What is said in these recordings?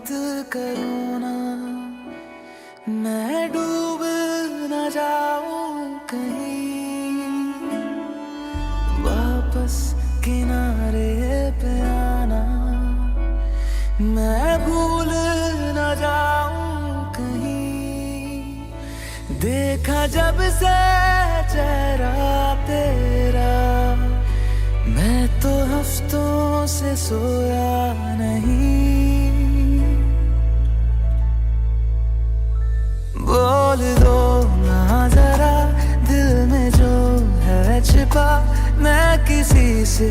मत करो ना, मैं डूब न जाऊं कहीं। वापस किनारे पे आना, मैं भूल न जाऊं कहीं। देखा जब से चेहरा तेरा, मैं तो हफ्तों से सोया नहीं। बोल दो ना जरा दिल में जो है छिपा, मैं किसी से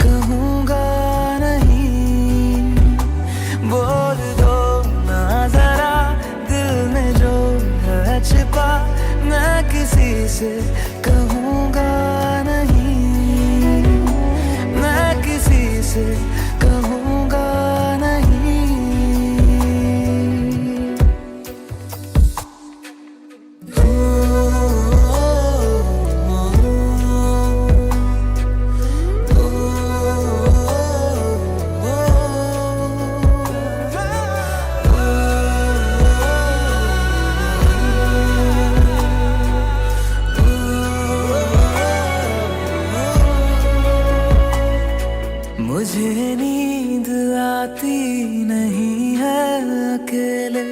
कहूँगा नहीं। बोल दो ना जरा दिल में जो है छिपा, मैं किसी से कहूँगा नहीं। मैं किसी से कहूँगा नहीं। मुझे नींद आती नहीं है अकेले,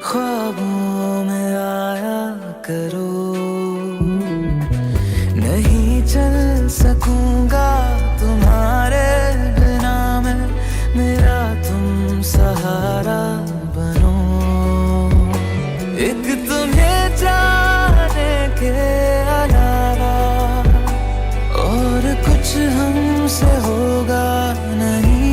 ख्वाबों में आया करो। नहीं चल सकूंगा तुम्हारे बिना मैं, मेरा तुम सहारा बनो। एक तुम्हें जाने के अलावा और कुछ हमसे होगा नहीं।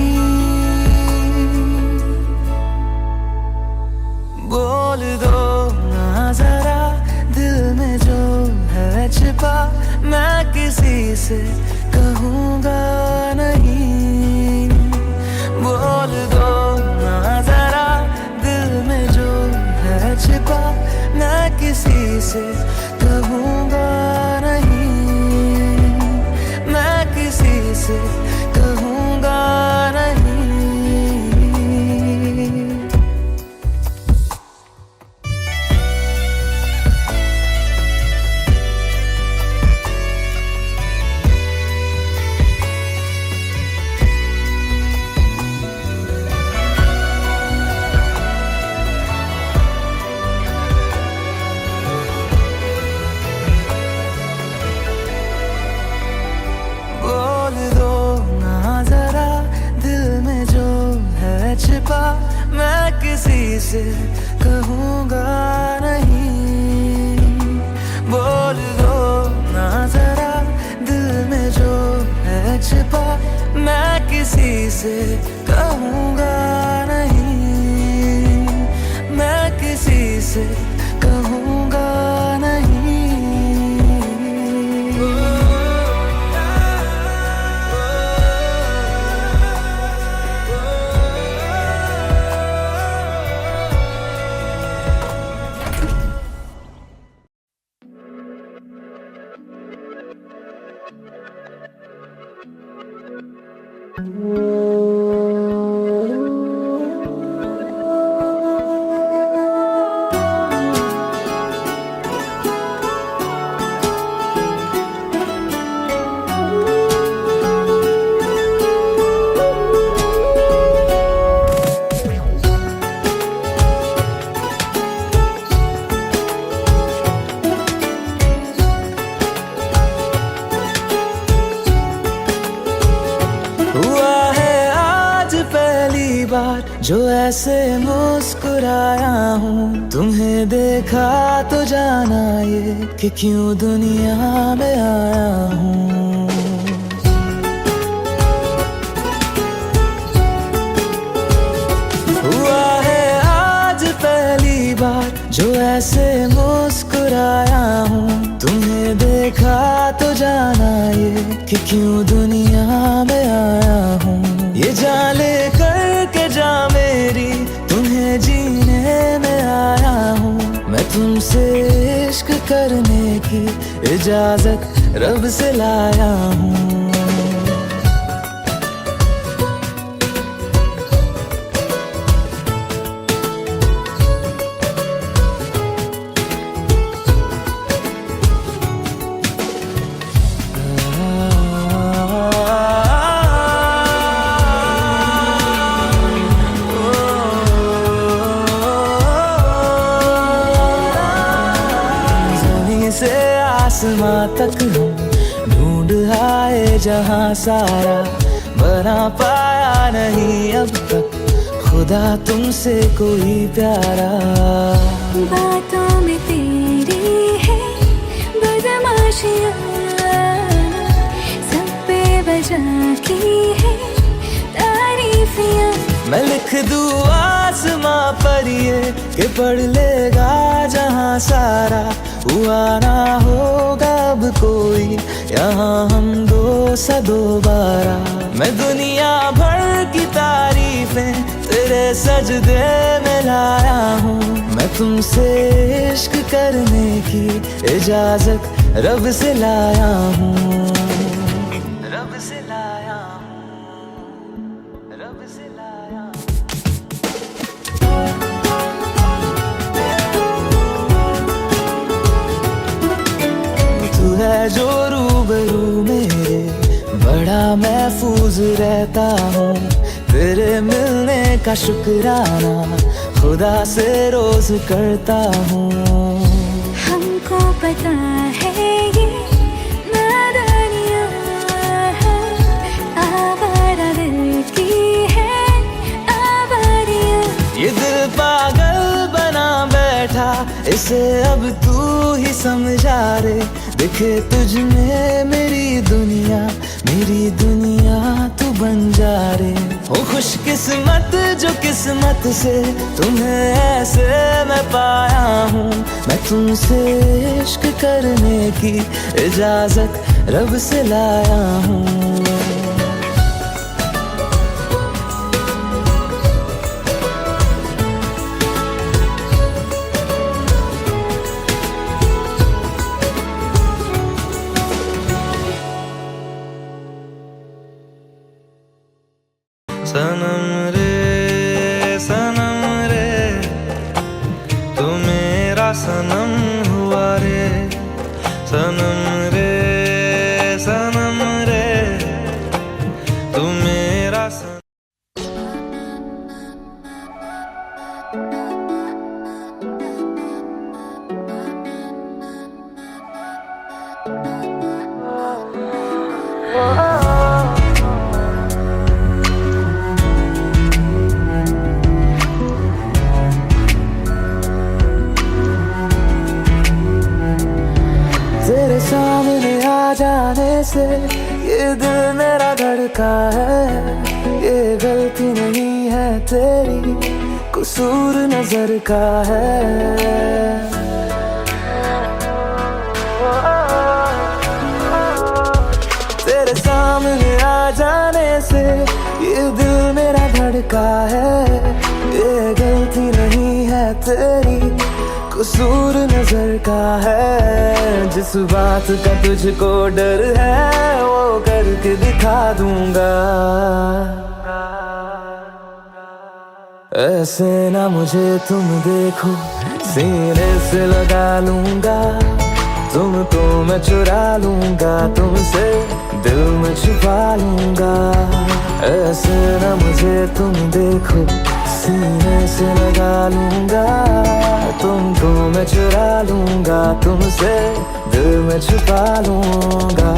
बोल दो ना जरा दिल में जो है छिपा, मैं किसी से कहूँगा नहीं। बोल दो ना जरा दिल में जो है छिपा, मैं किसी से कहूँगा नहीं। मैं किसी से कहूँगा नहीं। बोल दो ना जरा दिल में जो है छिपा, मैं किसी से कहूँगा नहीं। बोल दो ना जरा दिल में जो है छिपा, मैं किसी से कहूँगा नहीं। मैं किसी से कहूँगा नहीं। हुआ है आज पहली बार जो ऐसे मुस्कुराया हूँ। तुम्हें देखा तो जाना ये कि क्यों दुनिया में आया हूँ। हुआ है आज पहली बार जो ऐसे मुस्कुराया हूँ। तुम्हें देखा तो जाना ये कि क्यों दुनिया में आया हूँ। ये जान ले करके जा मेरी, तुम्हें जीने में आया हूँ। मैं तुमसे इश्क करने की इजाजत रब से लाया हूँ। आसमां तक हम ढूंढ आए जहां सारा, बना पाया नहीं अब तक खुदा तुमसे कोई प्यारा। बातों में तेरी है बदमाशियाँ, सब पे बजा की है तारीफियाँ। मैं लिख दूँ आसमां पर ये कि पढ़ लेगा जहां सारा, हुआ ना होगा अब कोई यहाँ हम दो सा दोबारा। मैं दुनिया भर की तारीफें तेरे सजदे में लाया हूँ, मैं तुमसे इश्क करने की इजाजत रब से लाया हूँ, रब से लाया हूँ, रब से लाया हूँ। तू है जो रूबरू मेरे, बड़ा महफूज रहता हूँ, तेरे मिलने का शुक्राना खुदा से रोज करता हूँ। हमको पता है ये नादानियाँ हैं, आवारा दिल की है आवारियाँ। ये दिल पागल बना बैठा, इसे अब तू ही समझा रे, दिखे तुझ में मेरी दुनिया तू बन जा रे। हो खुशकिस्मत जो किस्मत से तुम्हें ऐसे मैं पाया हूँ, मैं तुमसे इश्क करने की इजाजत रब से लाया हूँ। सनम रे तू मेरा सनम हुआ रे, सनम रे तू मेरा सनम। तेरे सामने आ जाने से ये दिल मेरा धड़का है, ये गलती नहीं है तेरी, कसूर नजर का है। तेरे सामने आ जाने से ये दिल मेरा धड़का है, ये गलती नहीं है तेरी, कसूर नजर का है। जिस बात का तुझको डर है वो करके दिखा दूंगा, ऐसे ना मुझे तुम देखो सीने से लगा लूंगा, तुमको मैं चुरा लूंगा, तुमसे दिल में छुपा लूंगा। ऐसे ना मुझे तुम देखो सीने से लगा लूंगा, तुमको मैं चुरा लूंगा, तुमसे दिल में छुपा लूंगा।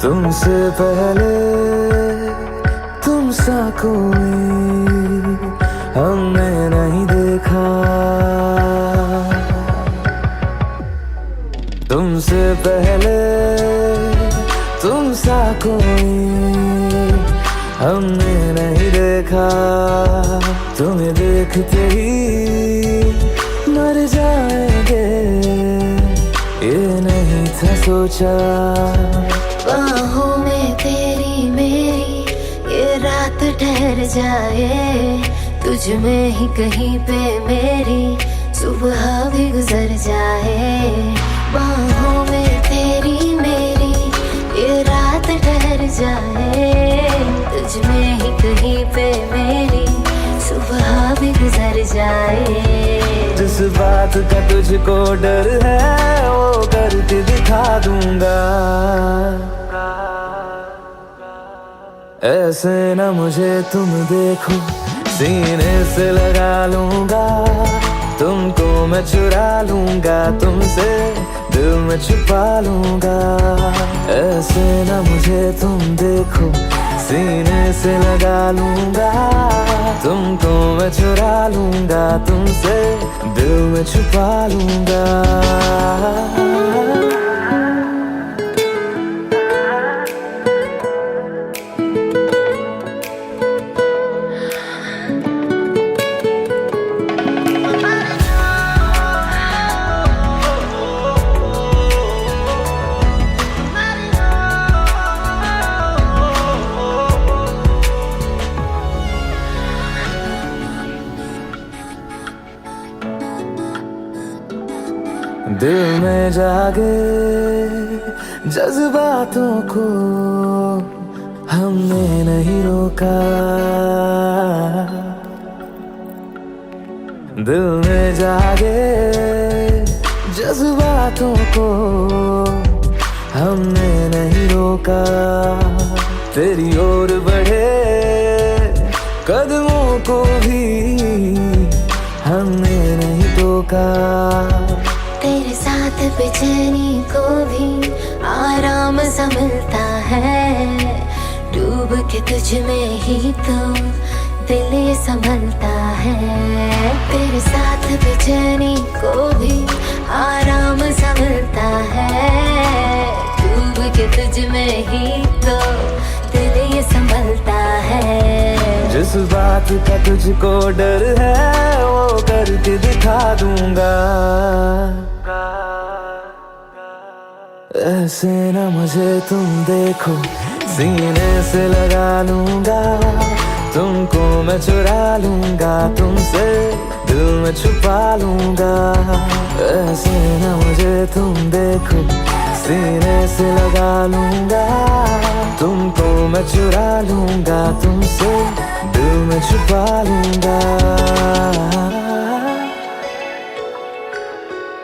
तुमसे पहले तुम सा कोई हमने नहीं देखा, तुमसे पहले तुम सा कोई हमने नहीं देखा। तुम्हें देखते ही मर जाएंगे, ये नहीं था सोचा। बाहों में तेरी मेरी ये रात ठहर जाए, तुझ में ही कहीं पे मेरी सुबह भी गुजर जाए। बाहों में तेरी तुझ में ही कहीं पे मेरी सुबह भी गुजर जाए। जिस बात का तुझको डर है वो करके दिखा दूंगा। ऐसे न मुझे तुम देखो, सीने से लगा लूंगा। तुमको मैं चुरा लूंगा, तुमसे दिल में छुपा लूंगा। ऐसे न मुझे तुम देखो, सीने से लगा लूंगा। तुमको मैं चुरा लूंगा, तुमसे दिल में छुपा लूंगा। दिल में जागे जज्बातों को हमने नहीं रोका। दिल में जागे जज्बातों को हमने नहीं रोका। तेरी ओर बढ़े कदमों को भी हमने नहीं टोका। तेरे साथ बेचैनी को भी आराम सा मिलता है। डूब के तुझ में ही तो दिल ये संभलता है। तेरे साथ बेचैनी को भी आराम सा मिलता है। डूब के तुझ में ही तो दिल ये संभलता है। जिस बात का तुझको डर है वो करके दिखा दूंगा। ऐसे न मुझे तुम देखो, सीने से लगा लूंगा। तुमको मैं चुरा लूंगा, तुमसे दिल में छुपा लूंगा। ऐसे न मुझे तुम देखो, सीने से लगा लूंगा। तुमको मैं चुरा लूंगा, तुमसे दिल में छुपा लूंगा।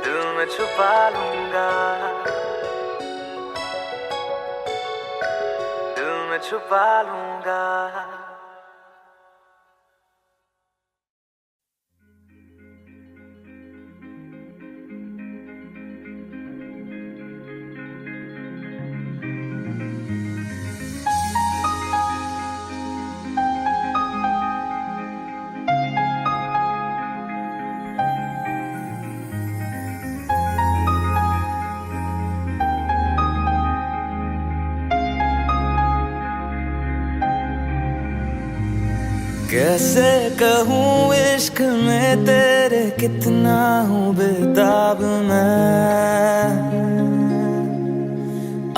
दिल में छुपा लूंगा, दिल में छुपा लूंगा। कैसे कहूँ इश्क में तेरे कितना हूँ बेताब मैं।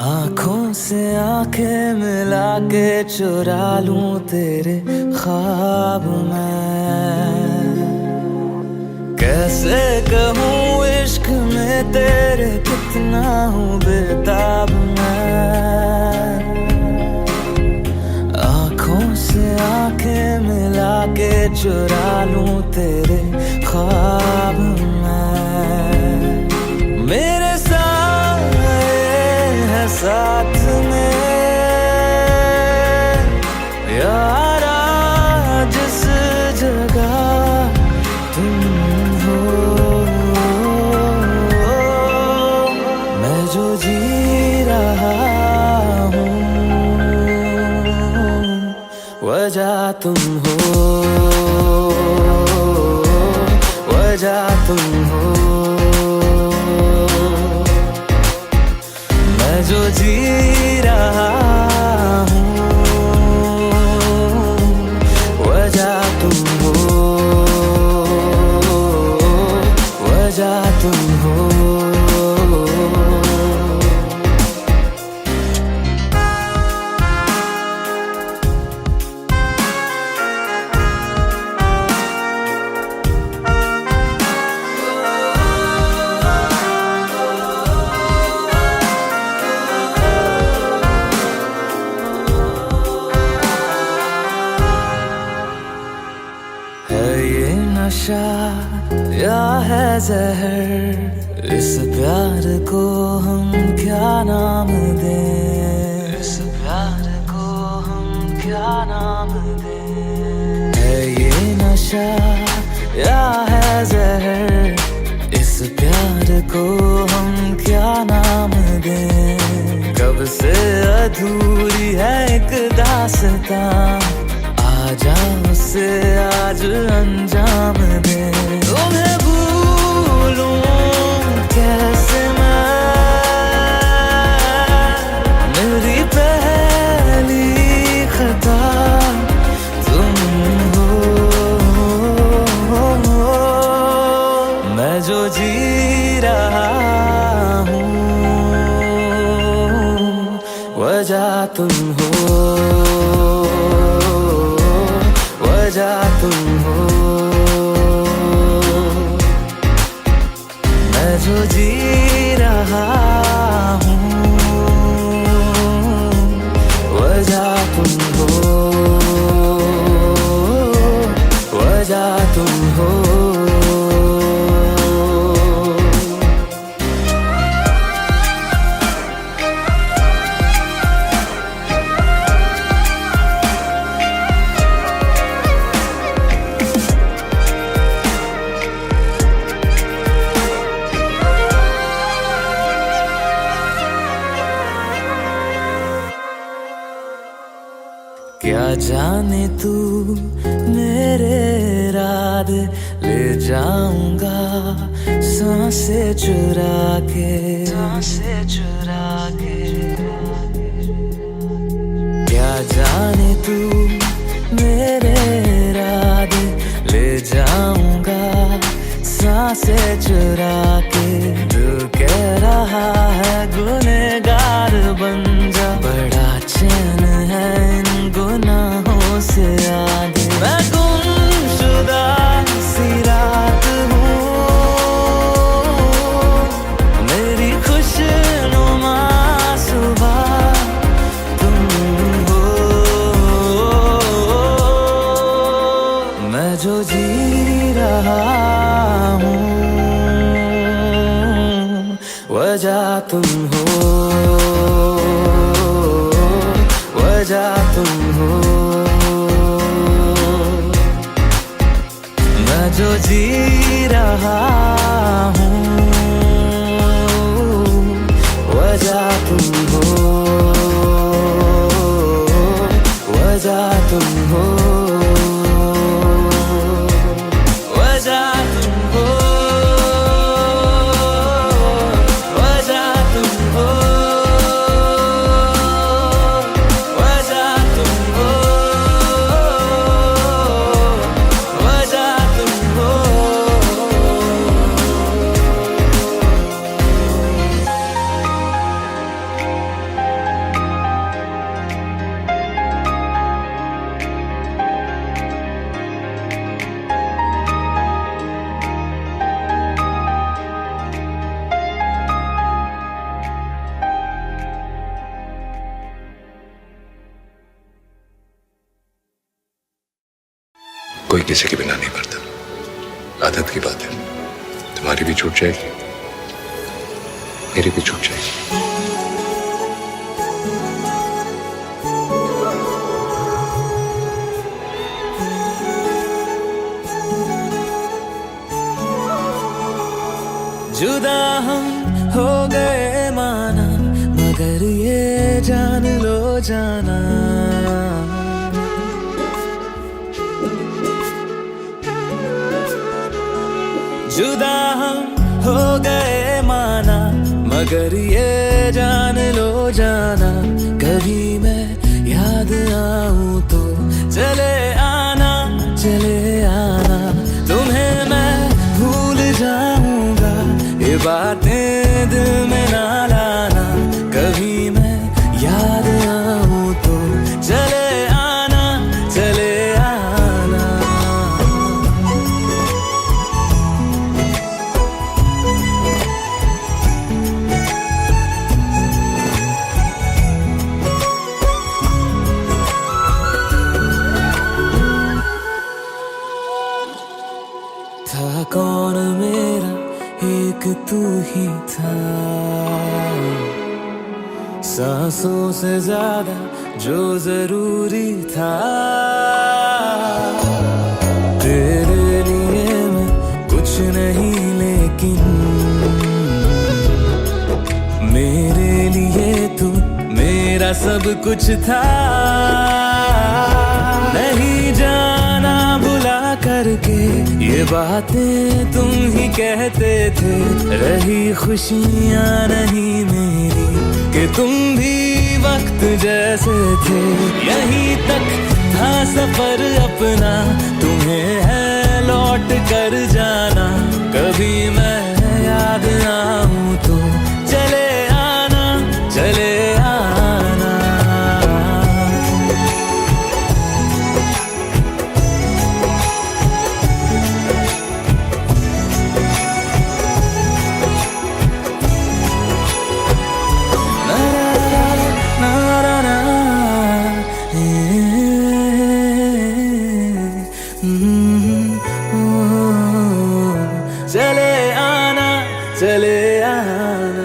आँखों से आंखें मिला के चुरा लूं तेरे ख्वाब मैं। कैसे कहूँ इश्क में तेरे कितना हूँ बेताब मैं। आँखों से आंखें मिला के चुरा लूं तेरे ख्वाब मैं। मेरे साए हैं साथ में यारा, जिस जगह तुम हो। मैं जो जी रहा हूँ वजह तुम हो, वजह तुम हो। मैं जो जी रहा हूँ वजह तुम हो, वजह तुम हो। या है जहर, इस प्यार को हम क्या नाम दें, इस प्यार को हम क्या नाम दें। है ये नशा या है जहर, इस प्यार को हम क्या नाम दें। कब से अधूरी है एक दास्तां, आजा उसे आज अंजाम दे। तुम्हें भूलूं कैसे मैं, मेरी पहली खता तुम हो। मैं जो जी रहा हूँ वजह तुम हो, वजह तुम हो। मैं जो जी रहा हूँ वजह तुम हो, वजह तुम हो। क्या जाने तू मेरे रात ले जाऊंगा सांसें चुरा के, सांसें चुरा के। क्या जाने तू मेरे रात ले जाऊंगा सांसें चुरा के। दिल कह रहा है गुनहगार बन जा, बड़ा चैन है इन गुनाहों से आगे। मैं गुमशुदा सी रात हूँ, मेरी खुशनुमा सुबह तुम हो। मैं जो जी रहा हूँ वजह तुम हो, वजह तुम हो। मैं जो जी रहा हूँ वजह तुम हो, वजह तुम हो, वजह तुम हो, वजह तुम हो, वजह तुम हो, वजह तुम हो। कोई किसी के बिना नहीं मरता, आदत की बात है। तुम्हारी भी छूट जाएगी, मेरी भी छूट जाएगी। जुदा हम हो गए माना, मगर ये जान लो जाना। जुदा हम हो गए माना, मगर ये जान लो जाना। कभी मैं याद आऊं तो चले आना, चले आना। तुम्हें मैं भूल जाऊंगा, ये बातें दिल में ना लाना। कभी मैं याद आऊं तो चले आना, चले आना। था कौन कौन मेरा एक तू ही था, सांसों से ज्यादा जो जरूरी था। तेरे लिए मैं कुछ नहीं लेकिन मेरे लिए तू मेरा सब कुछ था। नहीं जाना बुला करके ये बातें तुम ही कहते थे, रही खुशियाँ नहीं मेरी कि तुम भी वक्त जैसे थे। यहीं तक था सफर अपना, तुम्हें है लौट कर जाना। कभी मैं याद आऊं तो चले आना, चले आना। चले आना, चले आना।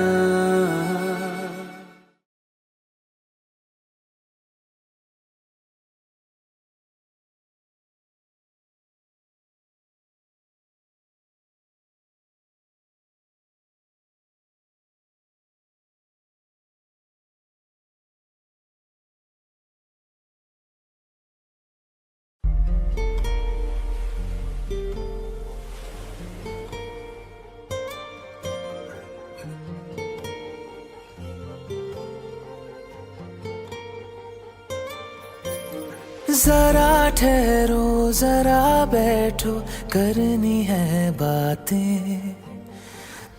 जरा ठहरो, जरा बैठो, करनी है बातें।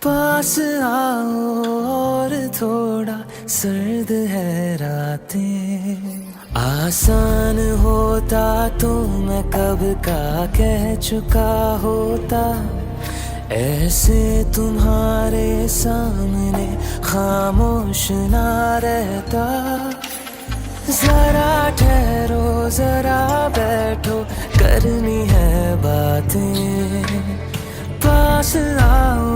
पास आओ और थोड़ा सर्द है रातें। आसान होता तो मैं कब का कह चुका होता, ऐसे तुम्हारे सामने खामोश ना रहता। जरा ठहरो, जरा बैठो, करनी है बातें। पास आओ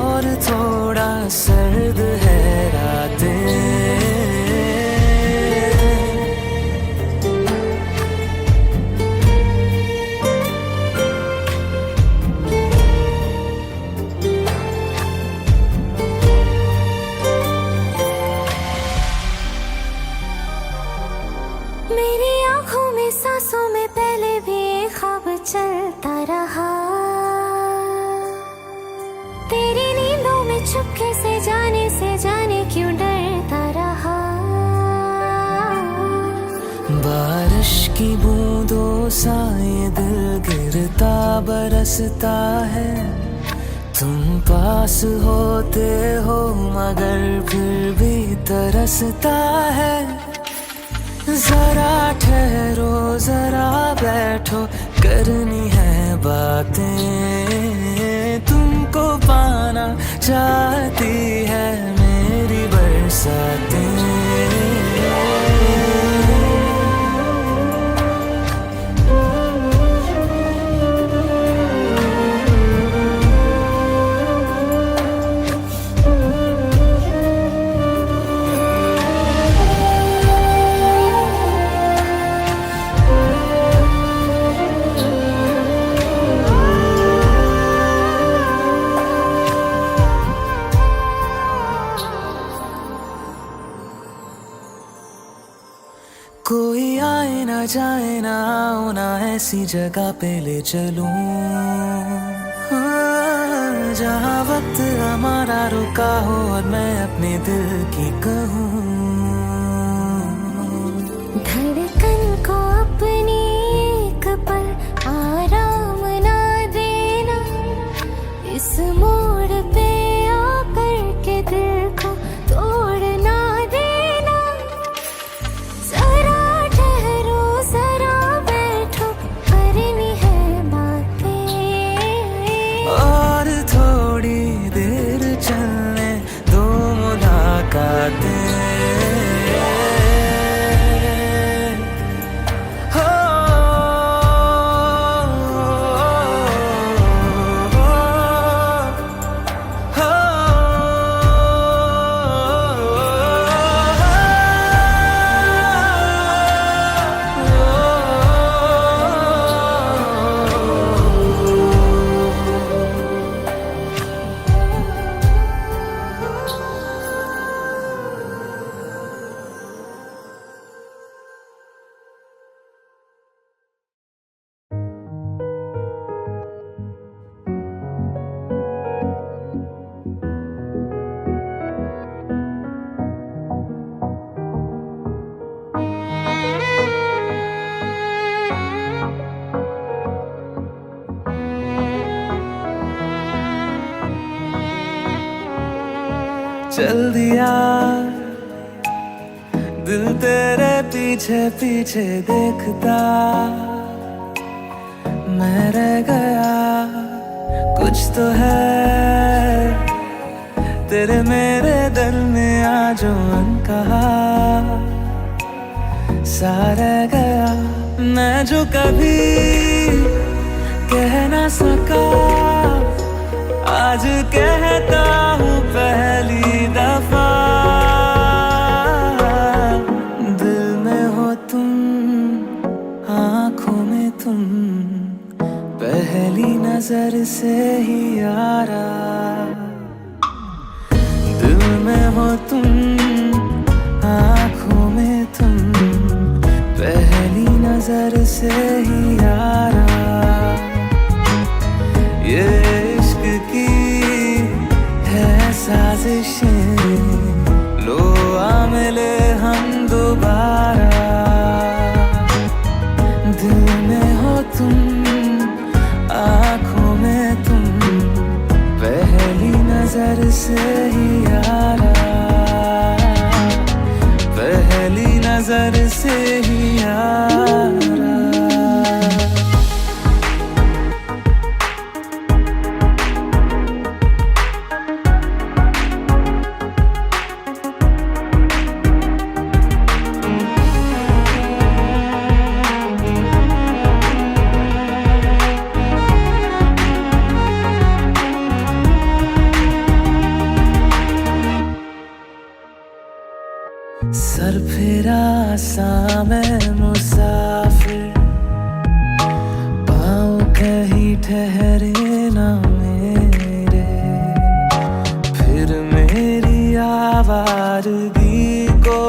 और थोड़ा सर्द है रातें। मेरी आंखों में सांसों में पहले भी एक ख्वाब चलता रहा। तेरी नींदों में चुपके से जाने क्यों डरता रहा। बारिश की बूंदों सा ये दिल गिरता बरसता है। तुम पास होते हो मगर फिर भी तरसता है। जरा ठहरो, जरा बैठो, करनी है बातें। तुमको पाना चाहती है मेरी बरसातें। कोई आए ना जाए ना आओ ना ऐसी जगह पे ले चलूं, जहाँ वक्त हमारा रुका हो और मैं अपने दिल की कहूँ। धड़कन को अपनी एक पल आराम ना देना, इस मोड़ पे आकर के दिल को तोड़ ना देना। जरा ठहरो, जरा बैठो, करनी है बातें। और थोड़ी देर चलने दो मुलाकातें। चल दिया दिल तेरे पीछे पीछे देखता मैं रह गया कुछ तो है तेरे मेरे दिल में आज जो अनकहा सा रह गया मैं जो कभी कह ना सका आज कहता हूँ पहली दफा दिल में हो तुम आँखों में तुम पहली नजर से ही यारा दिल में हो तुम आँखों में तुम पहली नजर से ही यारा ये इश्क की है साजिशें लो आ मिले हम दोबारा दिल में हो तुम आँखों में तुम पहली नजर से ही यारा पहली नजर से ही यारा सर फिरा सा मैं मुसाफिर पाँव कहीं ठहरे ना मेरे फिर मेरी आवारगी को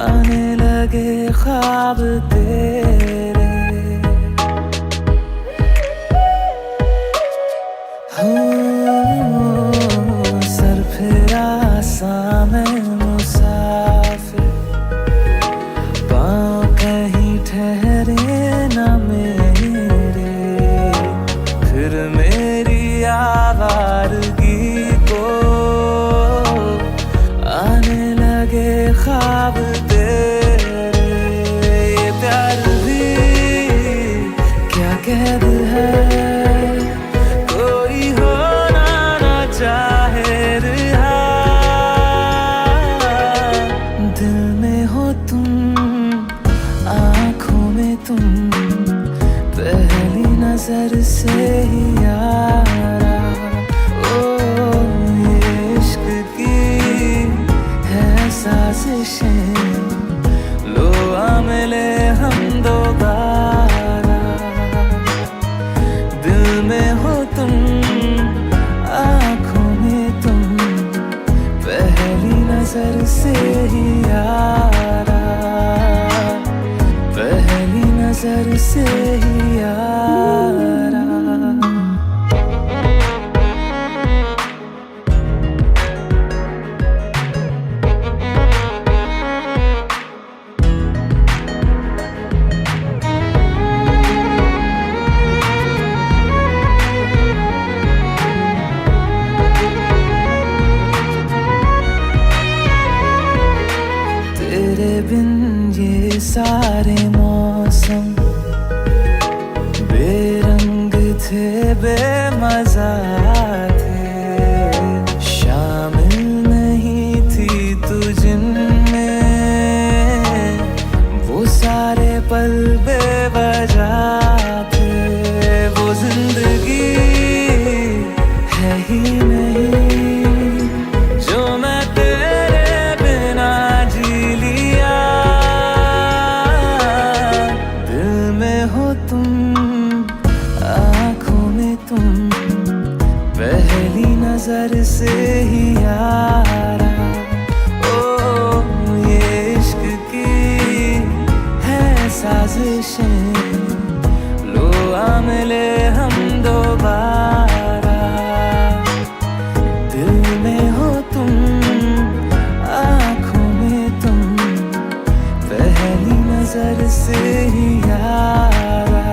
आने लगे ख्वाब तेरे सर फिरा सा मैं मुसाफिर पाँव कहीं ठहरे ना मेरे फिर मेरी आवारगी को आने लगे ख्वाब तेरे ये प्यार भी क्या कैद है कोई होना ना चाहे रिहा दिल में हो तुम आँखों में तुम पहली नजर से ही यारा ओ ये इश्क की है साजिशें लो आ मिले हम दोबारा दिल में हो तुम आँखों में तुम पहली नजर से ही यारा पहली नजर से ही यारा तेरे बिन ये सारे मौसम बेरंग थे बेमजा थे शामिल नहीं थी तू जिनमें वो सारे पल बेवजह थे वो जिंदगी है ही नहीं जो मैं तेरे बिना जी लिया दिल में हो तुम आँखों में तुम पहली नजर से ही यारा ओ ये इश्क की है साजिशें लो आ मिले हम दोबारा दिल में हो तुम आँखों में तुम पहली नजर से ही यारा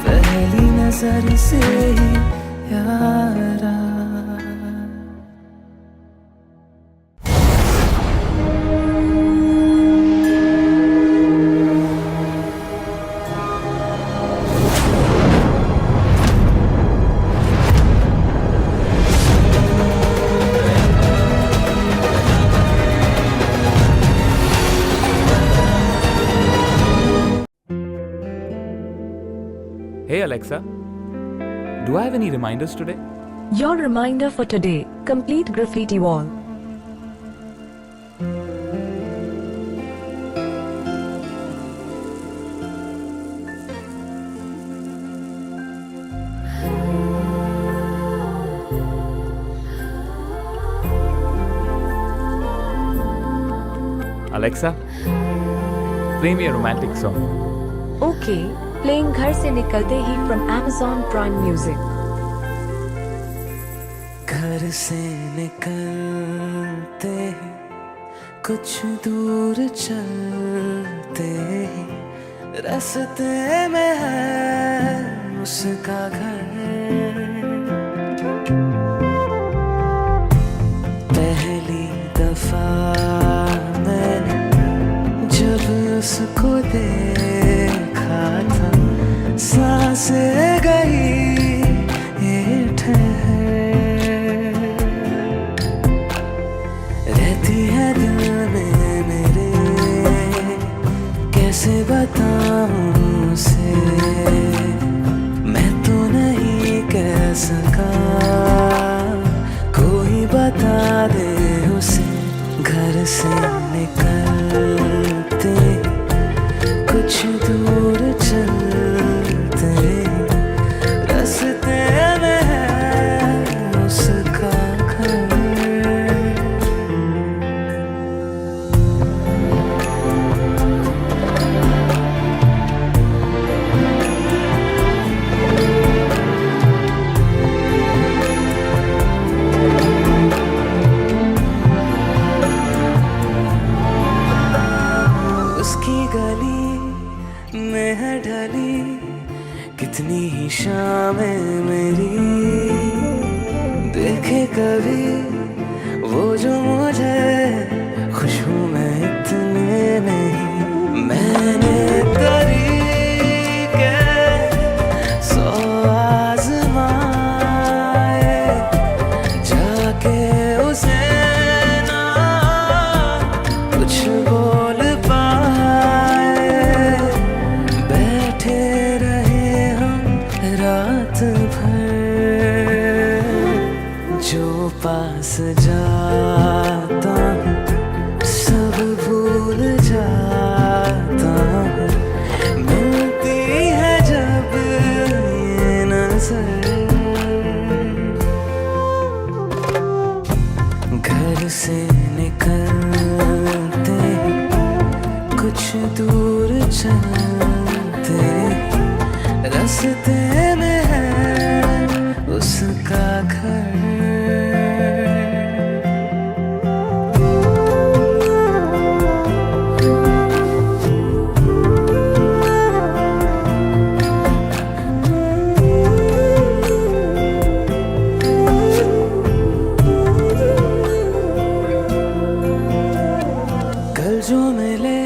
पहली नजर से ही यारा Hey Alexa, do I have any reminders today? Your reminder for today, complete graffiti wall. Alexa, play me a romantic song. Okay, playing घर से निकलते ही from Amazon Prime Music. घर से निकलते ही कुछ दूर चलते ही रास्ते में है उसका घर। पहली दफा मैंने जब उसको देखा था सांसें गई ये ठहर, रहती है दिल में मेरे, कैसे बताऊं उसे, मैं तो नहीं कह सका, कोई बता दे उसे। घर से निकलते कुछ दूर चलते रास्ते में है उसका घर। उसकी गली में है ढली कितनी ही शामें मेरी, देखे कभी वो जो मुझे खुश हूँ मैं इतने नहीं। मैंने तरीके सौ आज़माए जाके उसे ना कुछ बोल पाए, बैठे रहे हम रात भर, जो पास जाता हूँ सब भूल जाता हूँ, मिलती है जब ये नजर। घर से निकलते कुछ दूर चलते रास्ते में है उसका घर। कल जो मिले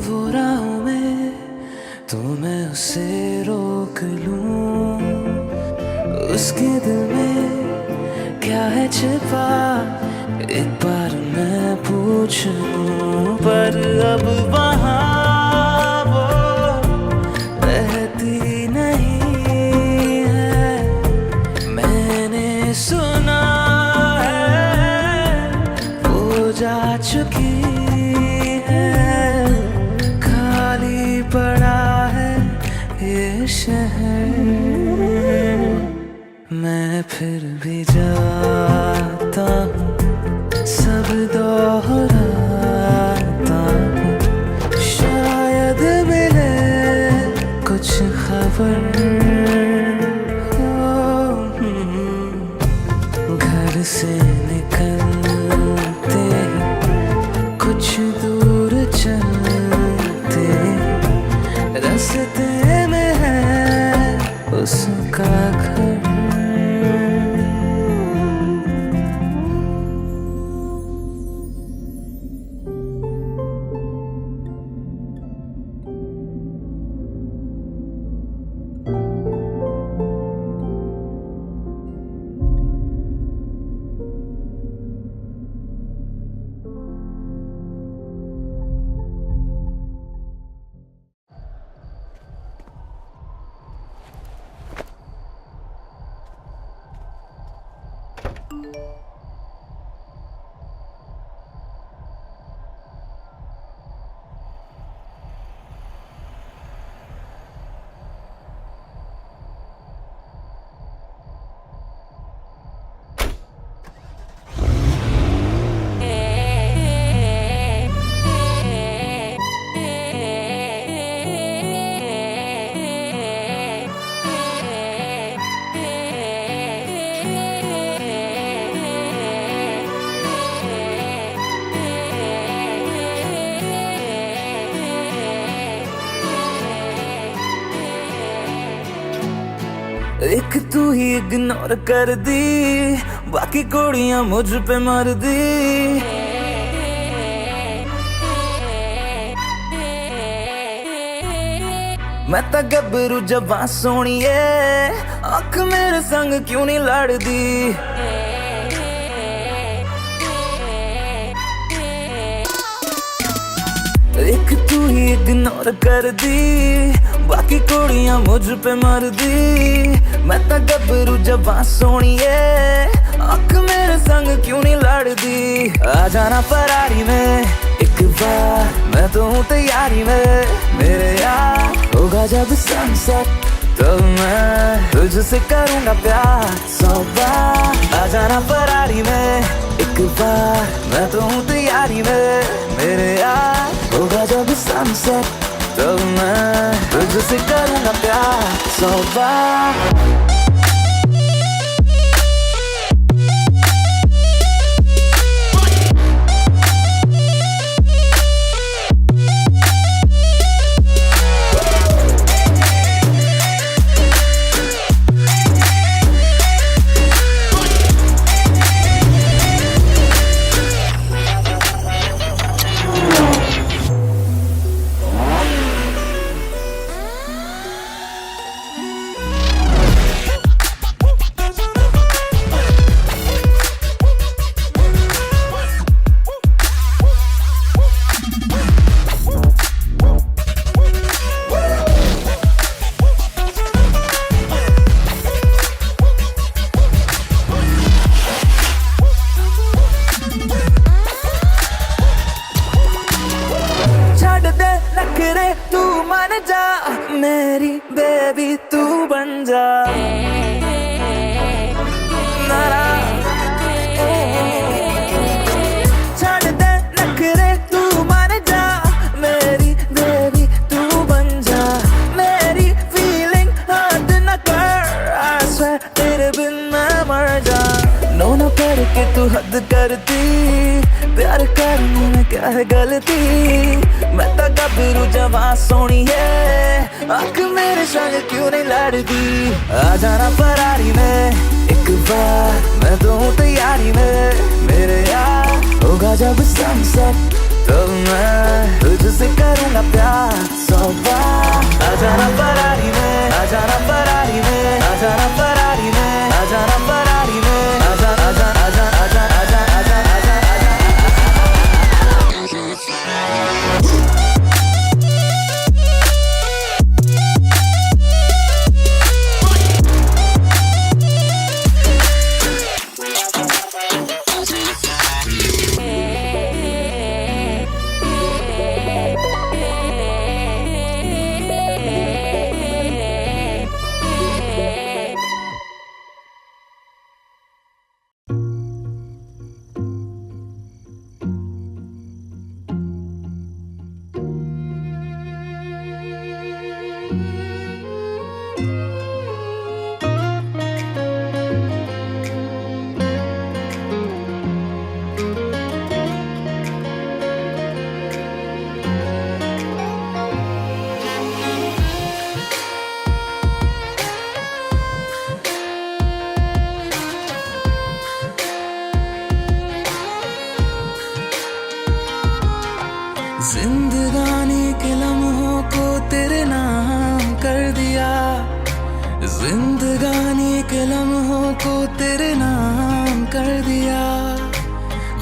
वो राहों में तो मैं उसे रोक लूं, उसके दिल में क्या है छिपा एक बार मैं पूछ लूं। पर अब वहाँ वो रहती नहीं है, मैंने सुना है वो जा चुकी है, खाली पड़ा है ये शहर। मैं फिर भी जाता हूँ सब दोहराता हूँ, शायद मिले कुछ खबर। घर से निकलते कुछ दूर चलते रास्ते में है उसका घर। एक तू ही इग्नोर कर दी, बाकी कुड़ियां मुझ पे मर दी। मैं तो गबरू जवां सोनिए, अख मेरे संग क्यों नहीं लड़दी। एक तू ही इग्नोर कर दी, बाकी कुड़ियां मुझ पे मर दी। मैं तो गबरू जवां सोनिए, अख मेरे संग क्यों नहीं लड़दी। आ जाना फरारी में एक बार, मैं तो हूँ तैयारी में मेरे यार। होगा जब सनसेट तो मैं तुझसे करूँगा प्यार 100 बार। आ जाना फरारी में एक बार, मैं तो हूँ तैयारी में मेरे यार। होगा जब सनसेट तो मैं तुझसे करूँगा प्यार 100 बार। तू मान जा मेरी बेबी, तू बन जा नारा। छाड़ दे नखरे, तू मान जा मेरी बेबी, तू बन जा। मेरी फीलिंग हद न कर, I swear तेरे बिन मैं मर जा। नो न करके तू हद करती, प्यार करने में क्या है गलती। मैं तो गबरू जवां सोनिए, आँख मेरे संग क्यों नहीं लड़दी। आ जाना फरारी में एक बार, मैं तो हूँ तैयारी में मेरे यार। होगा जब सनसेट तो मैं तुझसे करूँगा प्यार 100 बार। आ जाना फरारी में, आ जाना फरारी में, आ जाना फरारी में, आ जाना फरारी में, आ जा आ जा आ जा आ जा आ जा आ जा आ जा। जिंदगानी के लम्हों को तेरे नाम कर दिया, जिंदगानी के लम्हों को तेरे नाम कर दिया।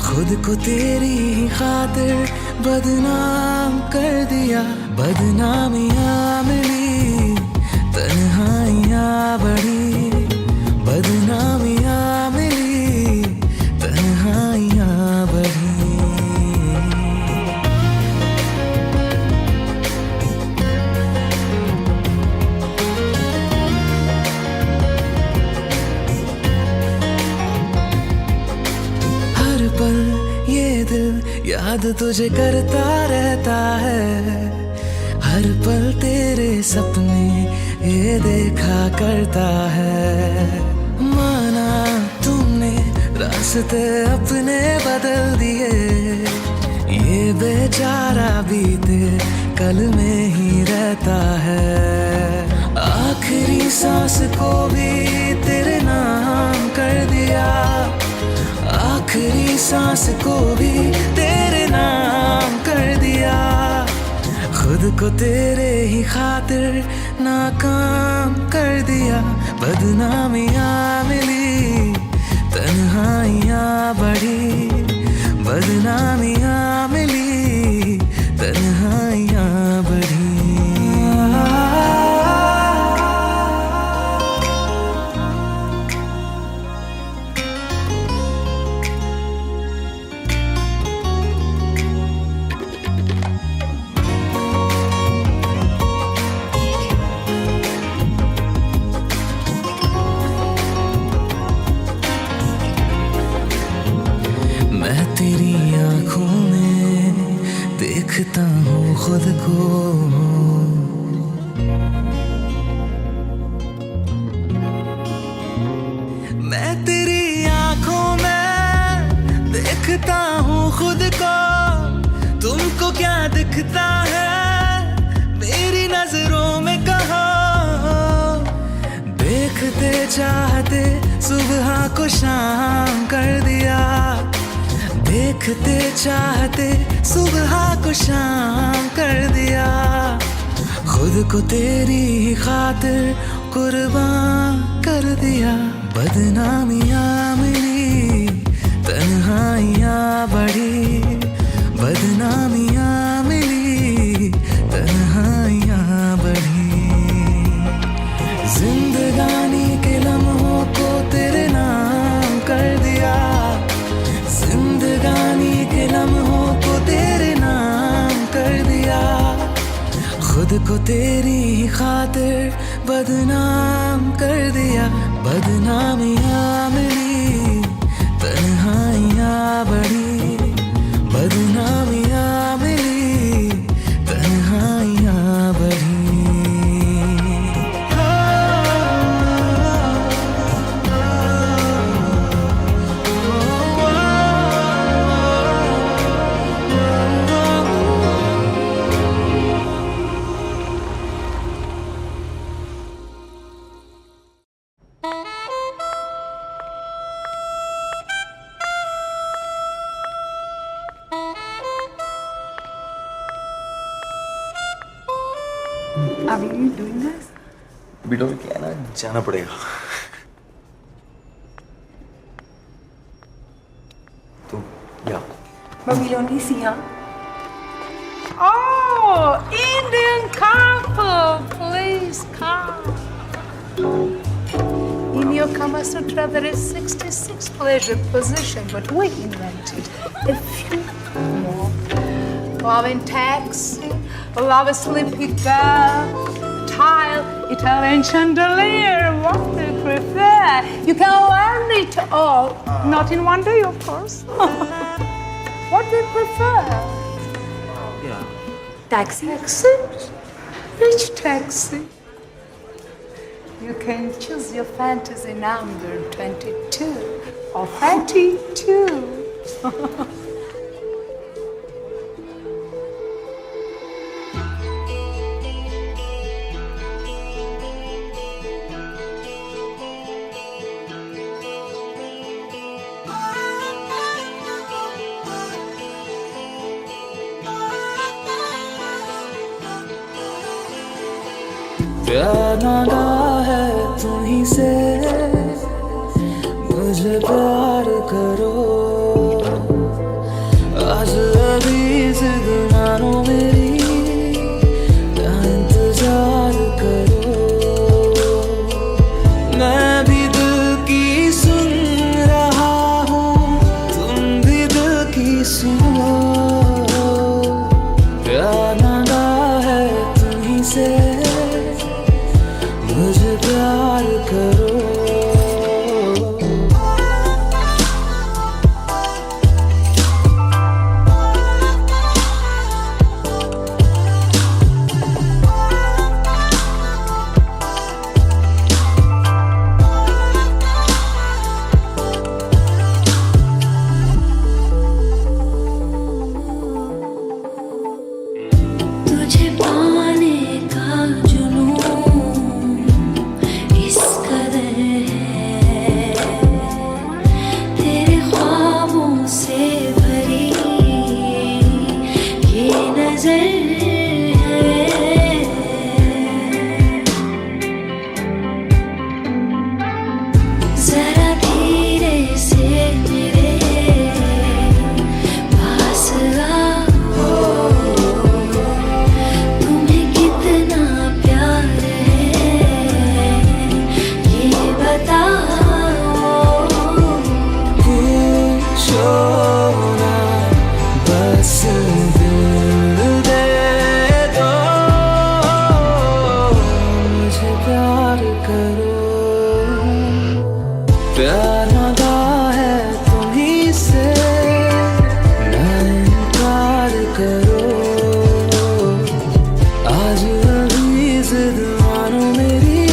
खुद को तेरी ही खातिर बदनाम कर दिया। बदनामियाँ मिली, तन्हाइयाँ बढ़ी। बदनामियाँ मिली, तन्हाइयाँ बढ़ी। ये दिल याद तुझे करता रहता है, हर पल तेरे सपने ये देखा करता है। माना तुमने रास्ते अपने बदल दिए, ये बेचारा बीते कल में ही रहता है। आखिरी सांस को भी तेरे नाम कर दिया, आखिरी सांस को भी तेरे नाम कर दिया। खुद को तेरे ही खातिर नाकाम कर दिया। बदनामियाँ मिली, तन्हाइयाँ बढ़ी, बदनामियाँ मिली, तन्हाइयाँ बढ़ी। मैं तेरी आंखों में देखता हूँ खुद को, मैं तेरी आंखों में देखता हूँ खुद को। तुमको क्या दिखता है मेरी नजरों में कहो? देखते चाहते सुबह को शाम कर दिया, देखते चाहते सुबह को शाम कर दिया। खुद को तेरी खातिर कुर्बान कर दिया। बदनामियाँ मिली, तन्हाइयाँ बढ़ी, बदनामियाँ मिली, तन्हाइयाँ बढ़ी। जिंदगानी के लम्हों को तेरे नाम कर दिया, जिंदगानी के लम्हों को तेरे नाम कर दिया। खुद को तेरी खातिर बदनाम कर दिया। बदनामियाँ मिली, तन्हाइयाँ बढ़ी, बदनामियाँ मिली, तन्हाइयाँ बढ़ी। Are you doing this? BDO में क्या है ना, जाना पड़ेगा। तो या But we only see her. Oh, Indian couple, please come. In your Kama Sutra, there is 66 pleasure position, but we invented a few more. Love in taxi, love a sleepy girl, tile, Italian chandelier, what do you prefer? You can learn it all, not in one day, of course. What do you prefer? Taxi. Taxi? Which taxi? You can choose your fantasy number 22 or 32. प्यार मांगा है तुम्हीं से, मुझे प्यार करो। आज अभी जिद मानो मेरी, क्या इंतजार करो। मैं भी दिल की सुन रहा हूँ, तुम भी दिल की सुनो। प्यार मांगा है तुम्हीं से, मुझे प्यार करो। प्यार मांगा है तुम्हीं से, ना इनकार करो। आज अभी जिद मानो मेरी,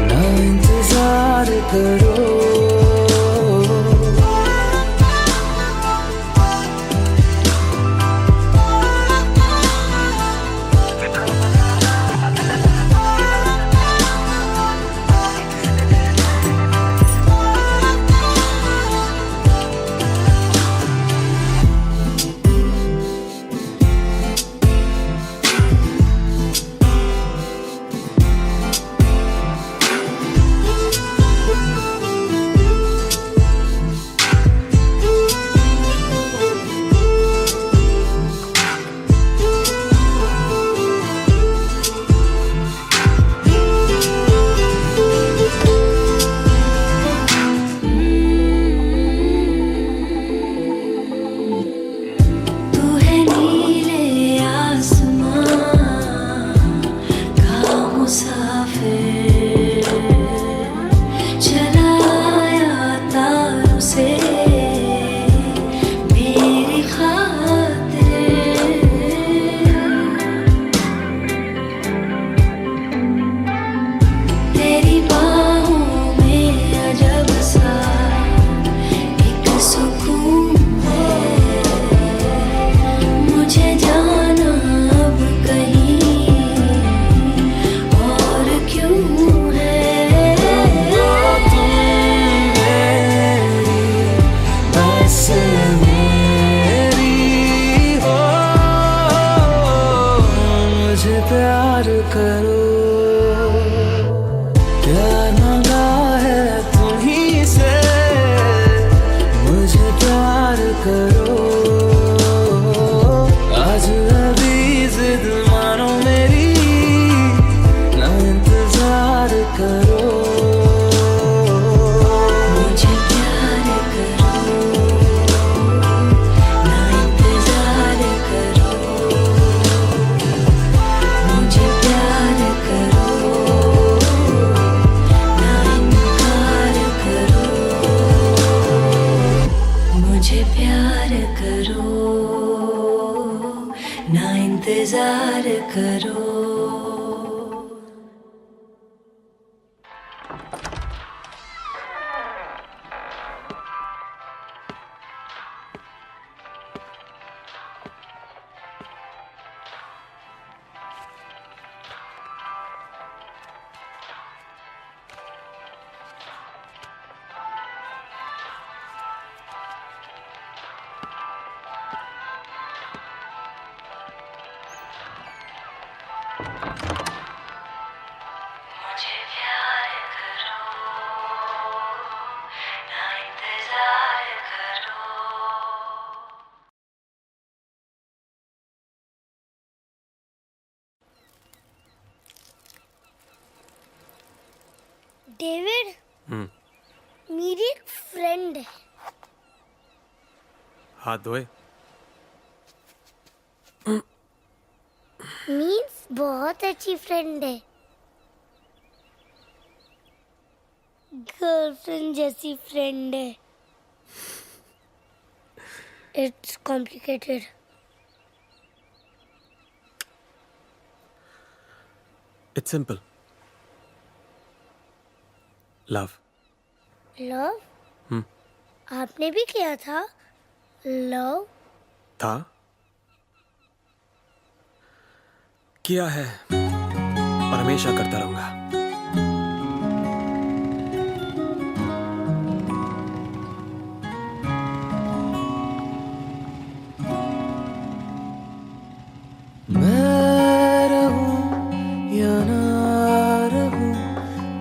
ना इंतजार करो। प्यार करो, प्यार मांगा है तुम्हीं से, मुझे प्यार करो। आज अभी जिद मानो मेरी, ना इंतजार करो। मुझे प्यार करो, ना इंतजार करो। मुझे प्यार करो, ना इनकार करो। मुझे प्यार करो, ना इंतजार करो। मुझे प्यार करो, ना इंतजार करो। डेविड, मेरी एक फ्रेंड है। हाथ धोए। मीन्स बहुत अच्छी फ्रेंड है, गर्लफ्रेंड जैसी फ्रेंड है। It's complicated. It's simple. Love. Love? आपने भी किया था लव? था, किया है और हमेशा करता रहूंगा। मैं रहूं या ना रहूं,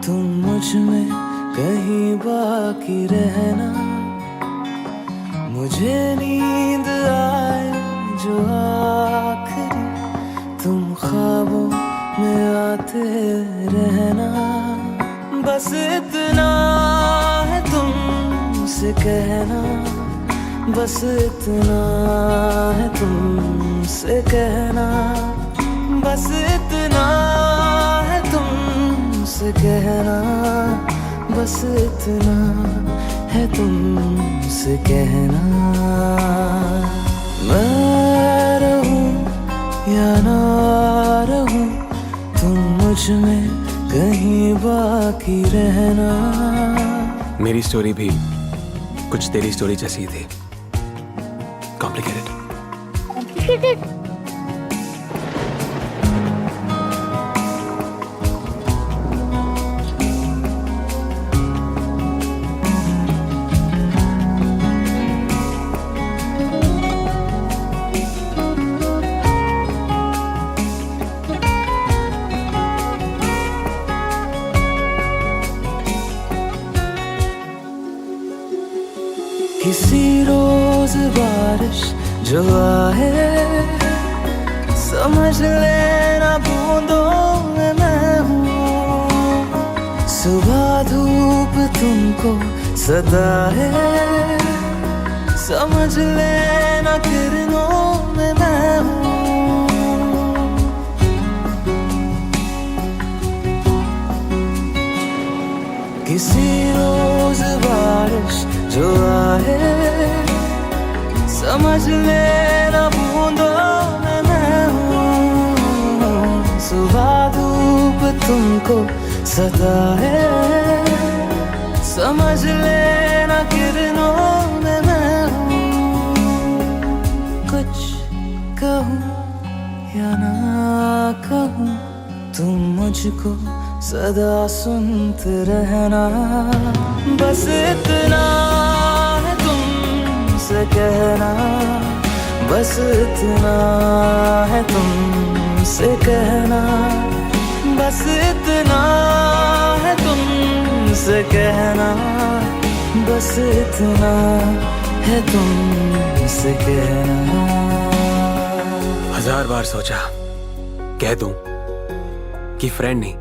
तुम मुझ में कहीं बाकी रहना। मुझे नींद आए जो आखिरी, तुम ख्वाबों में आते रहना। बस इतना है तुमसे कहना, बस इतना है तुमसे कहना, बस इतना है तुमसे कहना। बस इतना है तुमसे कहना, मैं रहूं या ना रहूं, तुम मुझ में कहीं बाकी रहना। मेरी स्टोरी भी कुछ तेरी स्टोरी जैसी थी, कॉम्प्लिकेटेड। कॉम्प्लिकेटेड? किसी रोज बारिश जो आए, समझ लेना बूंदों में मैं हूँ। सुबह धूप तुमको सदा है, समझ लेना किरणों में मैं हूँ। किसी रोज बारिश जो आए, समझ लेना बूंदों में मैं हूँ। सुबह धूप तुमको सदा है, समझ लेना किरणों में मैं हूँ। कुछ कहूँ या ना कहूँ, तुम मुझको सदा सुनते रहना। बस इतना है तुमसे कहना, बस इतना है तुमसे कहना, बस इतना है तुमसे कहना, बस इतना है तुमसे कहना। 1000 बार सोचा कह दूं कि फ्रेंड नहीं,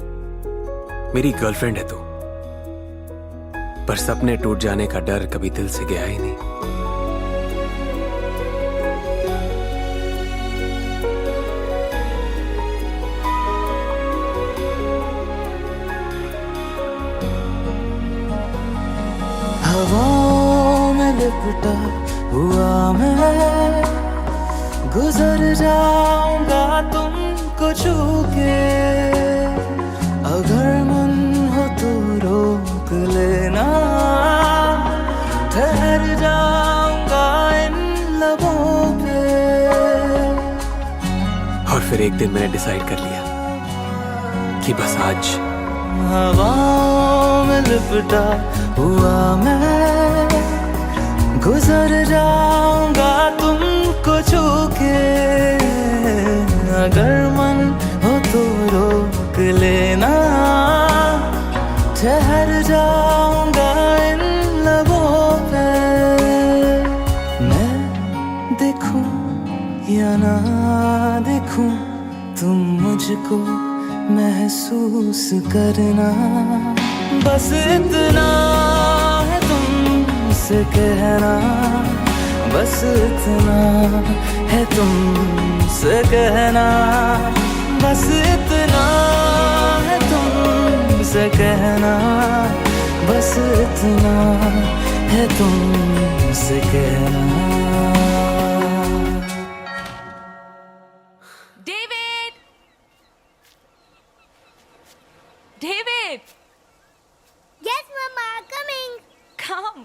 मेरी गर्लफ्रेंड है तू, पर सपने टूट जाने का डर कभी दिल से गया ही नहीं। हवाओं में लिपटा हुआ मैं, गुजर जाऊंगा तुमको छू के। अगर मन हो तो रोक लेना, ठहर जाऊंगा इन लबों पे। और फिर एक दिन मैंने डिसाइड कर लिया कि बस आज। हवाओं में लिपटा हुआ मैं, गुजर जाऊंगा तुमको छू के। अगर मन हो तो रोक लेना, ठहर जाऊंगा इन लबों पे। मैं देखूं या ना देखूं, तुम मुझको महसूस करना। बस इतना है तुमसे कहना, बस इतना है तुमसे कहना, बस इतना है तुमसे कहना, बस इतना है तुमसे कहना। David! David! Yes, Mama, coming. Come.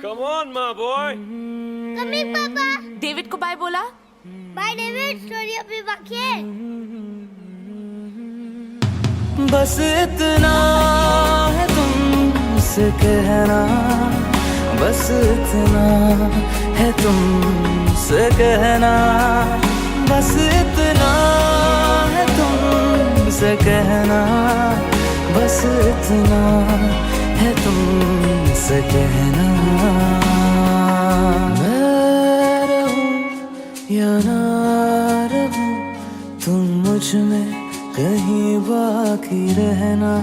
Come on, my boy. Coming, Papa. David को बाय बोला? Bye, David. स्टोरी अभी बाकी है। बस इतना है तुमसे कहना, बस इतना है तुमसे कहना, बस इतना है तुमसे कहना, बस इतना है तुमसे कहना। मैं रहूं या ना रहूं, तुम मुझ में कहीं बाकी रहना।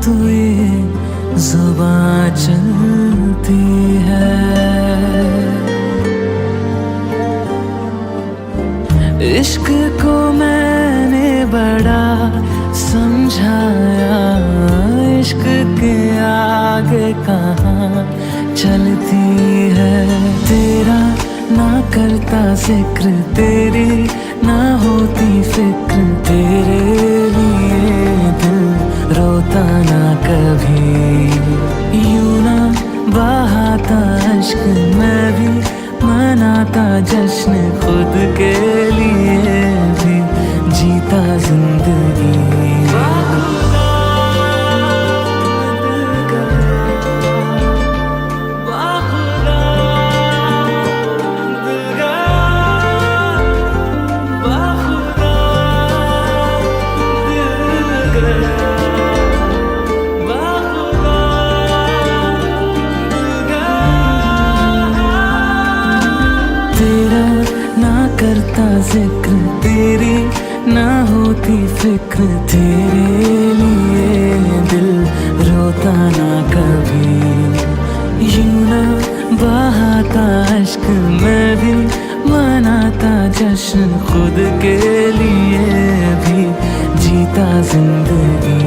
तू ये जुबां चलती है। इश्क को मैंने बड़ा समझाया, इश्क के आगे कहाँ चलती है। तेरा ना करता जिक्र, तेरी ना होती फिक्र, तेरे लिए दिल रोता ना कभी। यूं ना बहाता अश्क, मैं भी मनाता जश्न, खुद के लिए भी जीता जिंदगी। तेरा ना करता जिक्र, तेरी ना होती फिक्र, तेरे लिए दिल रोता ना कभी। यूं ना बहाता अश्क, मैं भी मनाता जश्न, खुद के लिए भी जीता जिंदगी।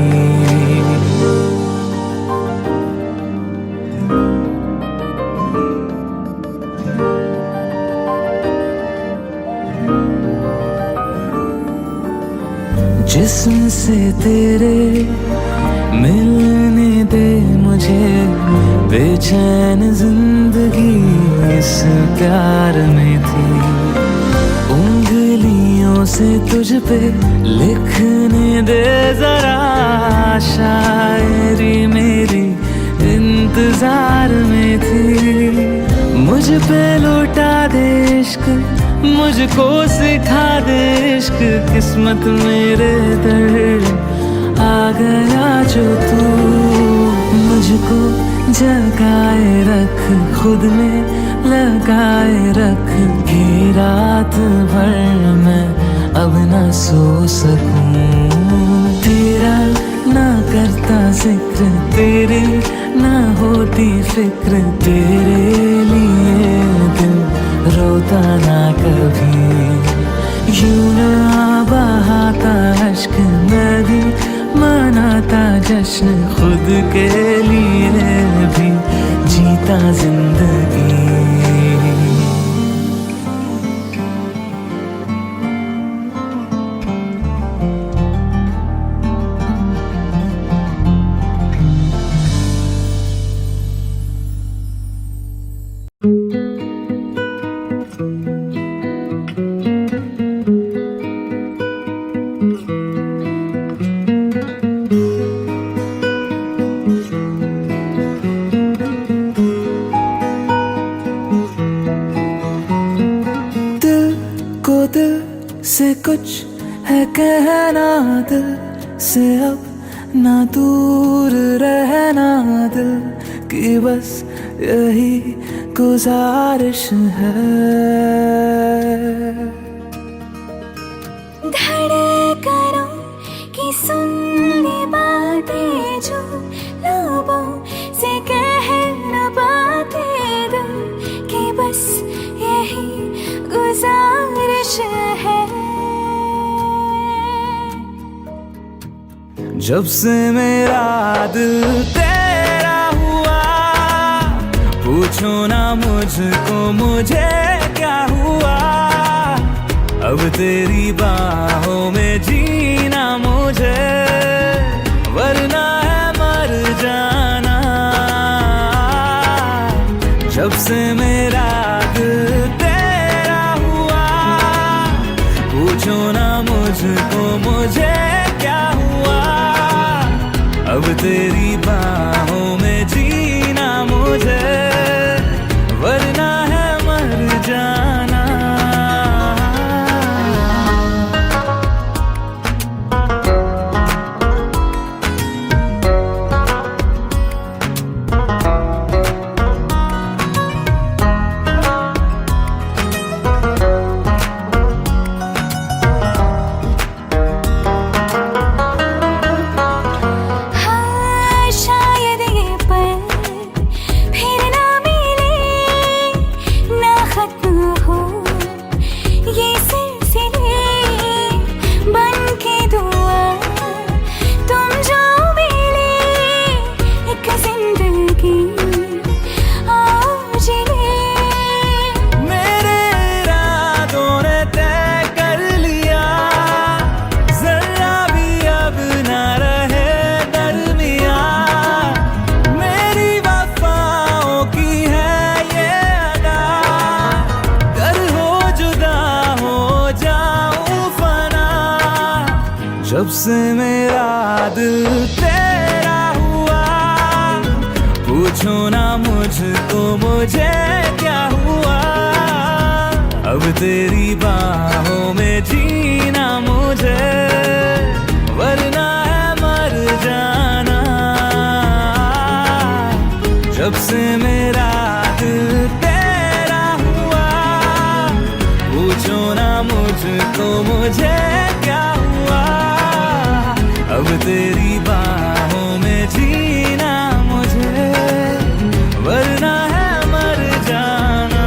जिस्म से तेरे मिलने दे मुझे, बेचैन जिंदगी इस प्यार में थी। उंगलियों से तुझ पे लिखने दे जरा, शायरी मेरी इंतजार में थी। मुझ पे लौटा दे इश्क, मुझको सिखा दे इश्क, किस्मत मेरे दर आ गया जो तू। मुझको जगाए रख, खुद में लगाए रख, कि रात भर मैं अब ना सो सकूं। तेरा ना करता जिक्र, तेरी ना होती फिक्र, तेरे लिए दिल रोता ना कभी। यूं ना बहाता अश्क, मैं भी मनाता जश्न, खुद के लिए भी जीता जिंदगी। दिल से कुछ है कहना, दिल से अब ना दूर रहना, दिल की बस यही गुजारिश है। धड़कनों की सुन ली बातें जो लबों से कह न पाते, दिल की बस यही गुजारिश है। जब से मेरा दिल तेरा हुआ, पूछो ना मुझको मुझे क्या हुआ। अब तेरी बाहों में जीना मुझे, वरना है मर जाना। जब से मेरा दिल तेरा हुआ, पूछो ना मुझको मुझे क्या हुआ। अब तेरी बाहों में जीना मुझे, वरना है मर जाना। हाँ जब से मेरा दिल तेरा हुआ, पूछो ना मुझको मुझे क्या हुआ। अब तेरी बाहों में जीना मुझे, वरना है मर जाना। जब से मेरा दिल तेरा हुआ, पूछो ना मुझको मुझे क्या हुआ। अब तेरी बाहों में जीना मुझे, वरना है मर जाना।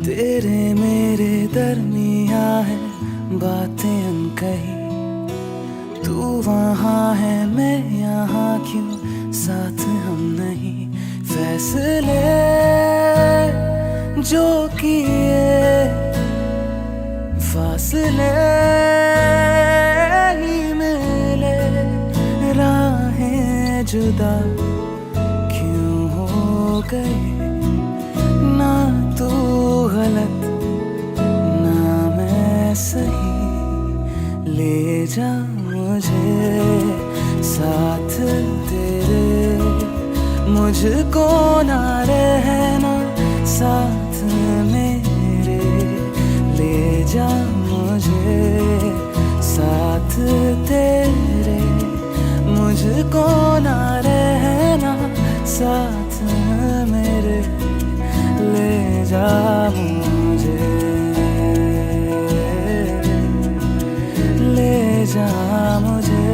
तेरे मेरे दरमिया है बातें अनकही, तू वहाँ है मैं यहाँ क्यों साथ हम नहीं। फैसले जो किए फासले ही मिले, राहें जुदा क्यों हो गई। ना तू गलत ना मैं सही, ले जा मुझे साथ तेरे। मुझको ना रहना साथ मेरे, ले जा मुझे साथ तेरे। मुझको ना रहना साथ मेरे, ले जा मुझे, ले जा मुझे।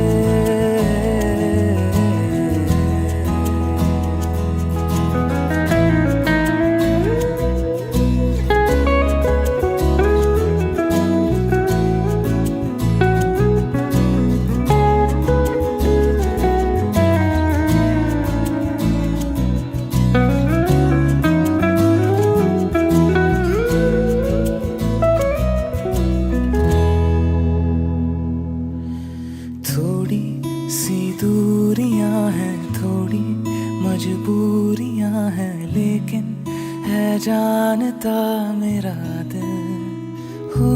थोड़ी सी दूरियां हैं, थोड़ी मजबूरियां हैं, लेकिन है जानता मेरा दिल। हो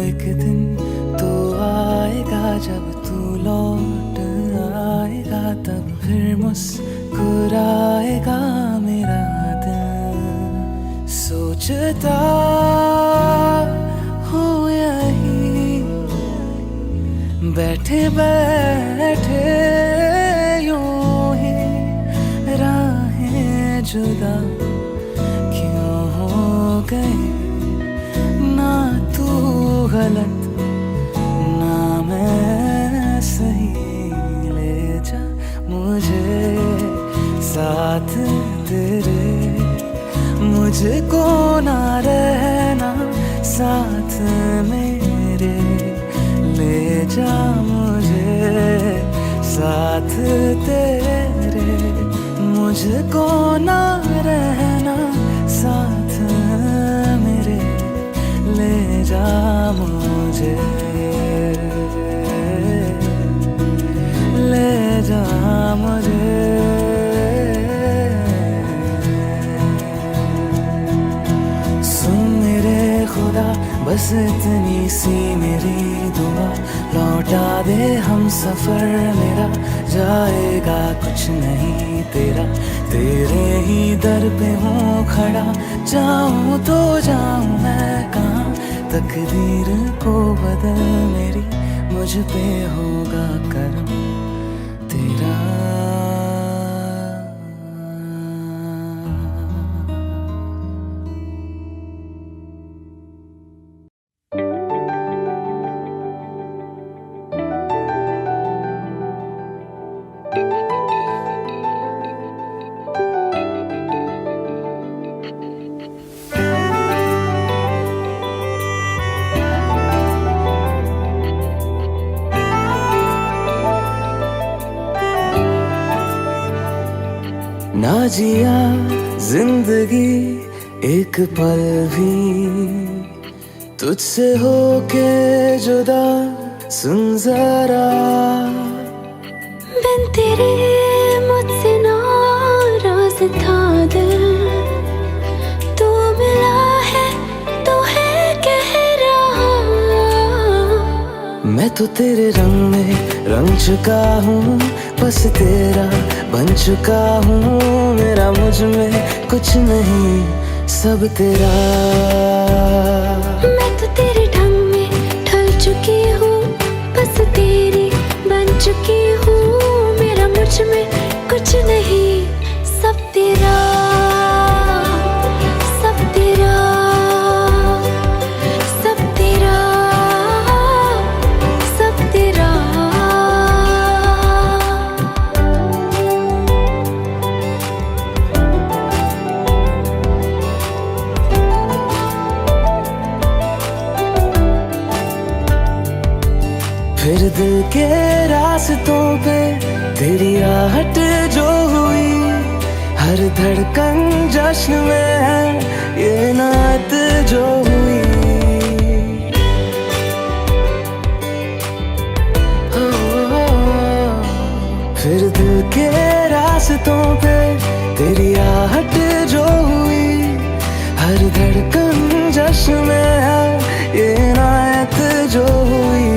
एक दिन तो आएगा जब तू लौट आएगा, तब फिर मुस्कुराएगा मेरा दिल। सोचता हो यही बैठे बैठे यूं ही, राहें जुदा क्यों हो गई। ना तू गलत ना मैं सही, ले जा मुझे साथ तेरे। मुझको ना रहना साथ मेरे, ले जा मुझे साथ तेरे। मुझको ना रहना साथ मेरे, ले जा मुझे, ले जा मुझे। सुन मेरे खुदा बस इतनी सी मेरी दुआ, लौटा दे हम सफर मेरा, जाएगा कुछ नहीं तेरा। तेरे ही दर पे हूँ खड़ा, जाऊँ तो जाऊँ मैं कहाँ। तकदीर को बदल मेरी, मुझ पे होगा करम तेरा। जिया जिंदगी एक पल भी तुझसे होके जुदा, सुन जरा बिन तेरे मुझसे नाराज था दिल, तू मिला है तो है कह रहा। मैं तो तेरे रंग में रंग चुका हूँ, बस तेरा बन चुका हूँ। मेरा मुझ में कुछ नहीं, सब तेरा। मैं तो तेरे ढंग में ढल चुकी हूँ, बस तेरी बन चुकी हूँ। मेरा मुझ में कुछ नहीं, सब तेरा, सब तेरा, सब तेरा, सब तेरा। फिर दिल के रास्तों पे तेरी आहट जो हुई, हर धड़कन जश्न में है ये नात जो हुई। फिर दिल के रास्तों पे तेरी आहट जो हुई, हर धड़कन जश्न में है ये नात जो हुई।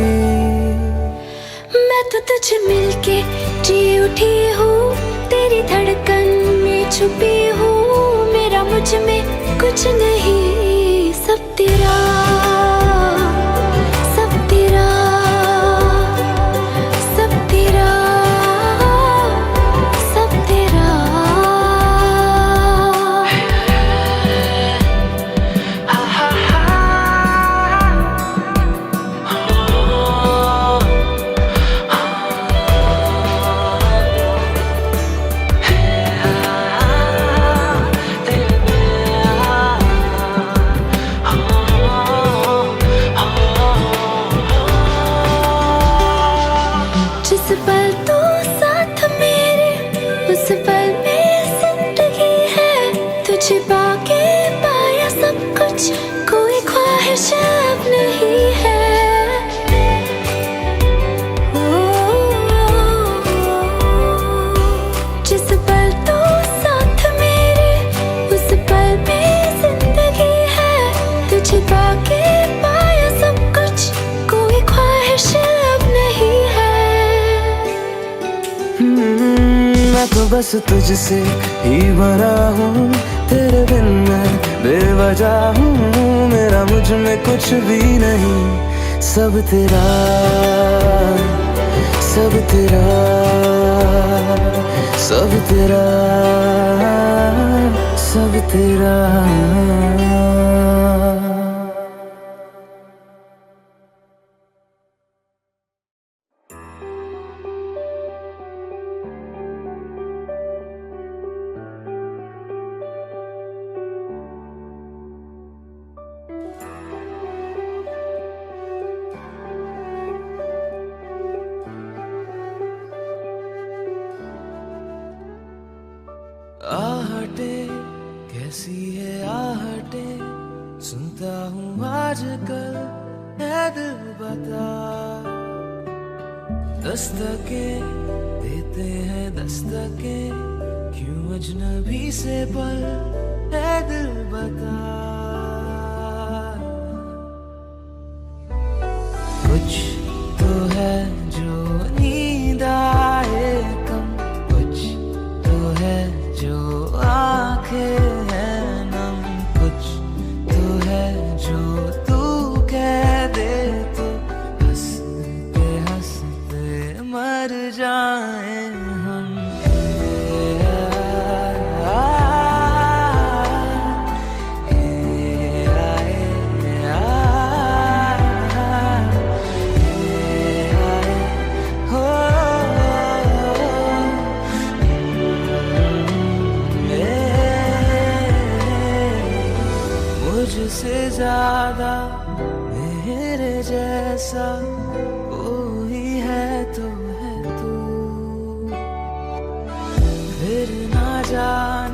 मैं तो तुझे मिलके जी उठी हूँ, तेरी धड़कन में छुपी हूँ। मेरा मुझ में कुछ नहीं, सब तेरा, सब तेरा, सब तेरा, सब तेरा। जिस पल तू साथ मेरे, उस पल में जिंदगी है। तुझे पाके पाया सब कुछ, कोई ख्वाहिश अब नहीं है। जिस पल तू साथ मेरे, उस पल में जिंदगी है। तुझे पाके पाया सब कुछ, कोई ख्वाहिश अब नहीं है। मैं तो बस तुझसे ही बना हूँ, तेरे बिन मैं बेवजह हूँ। मेरा मुझ में कुछ भी नहीं, सब तेरा, सब तेरा, सब तेरा, सब तेरा। आहटे कैसी है आहटे, सुनता हूँ आजकल है दिल बता। दस्तके देते हैं दस्तके, क्यों अजनबी से पल है दिल बता। कुछ तो है जो नींद आए कम, कुछ तो है जो आंखें हैं नम, कुछ तो है जो तू कह दे तो हंसते हंसते मर जाए हम। मुझसे ज्यादा मेरे जैसा कोई है तो है तू, फिर ना जाए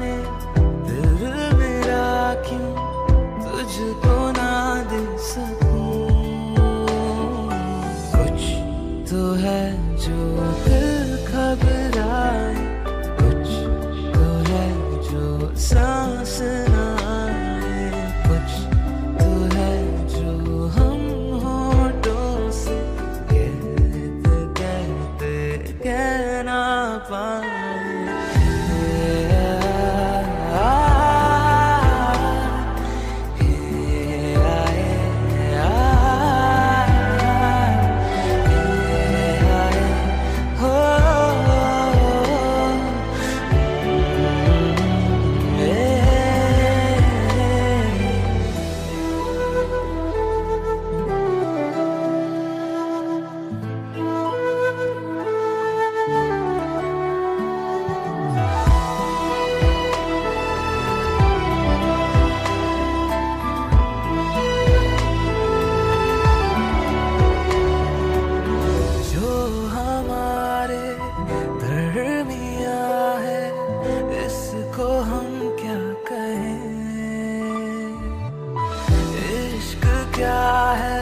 है,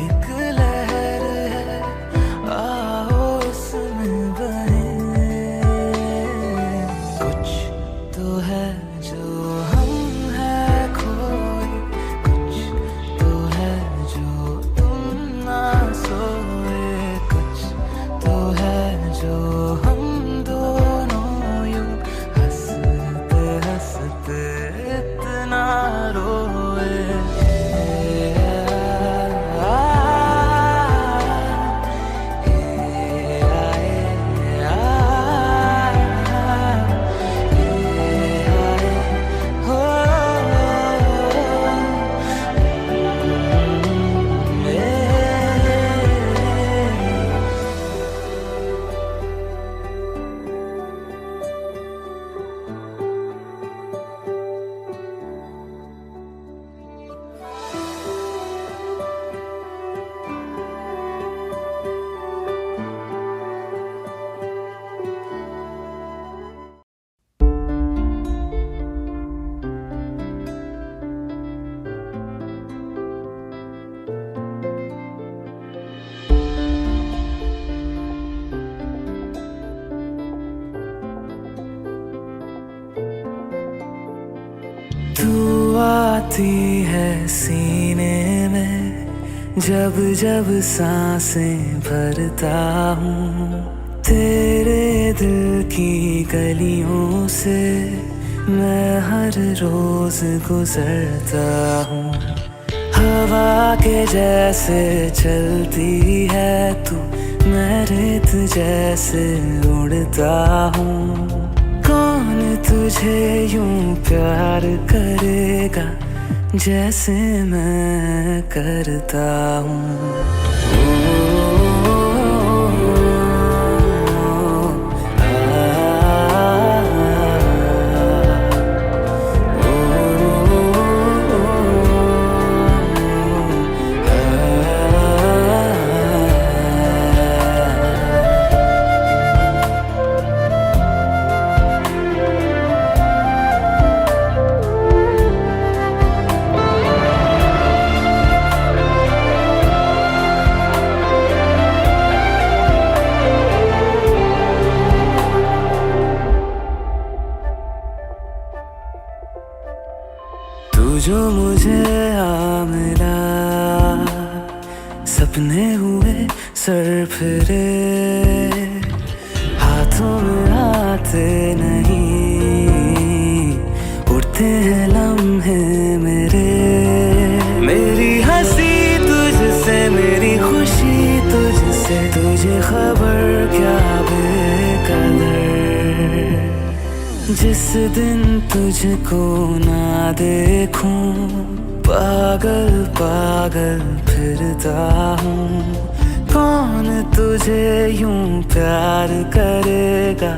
एक लहर है, आओ इसमें बहे। कुछ तो है जो हम हैं खोए, कुछ तो है जो तुम ना सोए, कुछ तो है जो हम दोनों यूं हंसते हंसते इतना रोए। तू आती है सीने में, जब जब सांसें भरता हूँ। तेरे दिल की गलियों से मैं हर रोज गुजरता हूँ। हवा के जैसे चलती है तू, मैं रेत जैसे उड़ता हूँ। कौन तुझे यूं प्यार करेगा जैसे मैं करता हूँ। तू जो मुझे आ मिला, सपने हुए सर फिरे, हाथों में आते नहीं, उड़ते हैं लम्हे मेरे। मेरी हंसी तुझसे, मेरी खुशी तुझसे, तुझे खबर क्या बेकदर। जिस दिन तुझको ना देखूं, पागल पागल फिरता हूँ। कौन तुझे यूं प्यार करेगा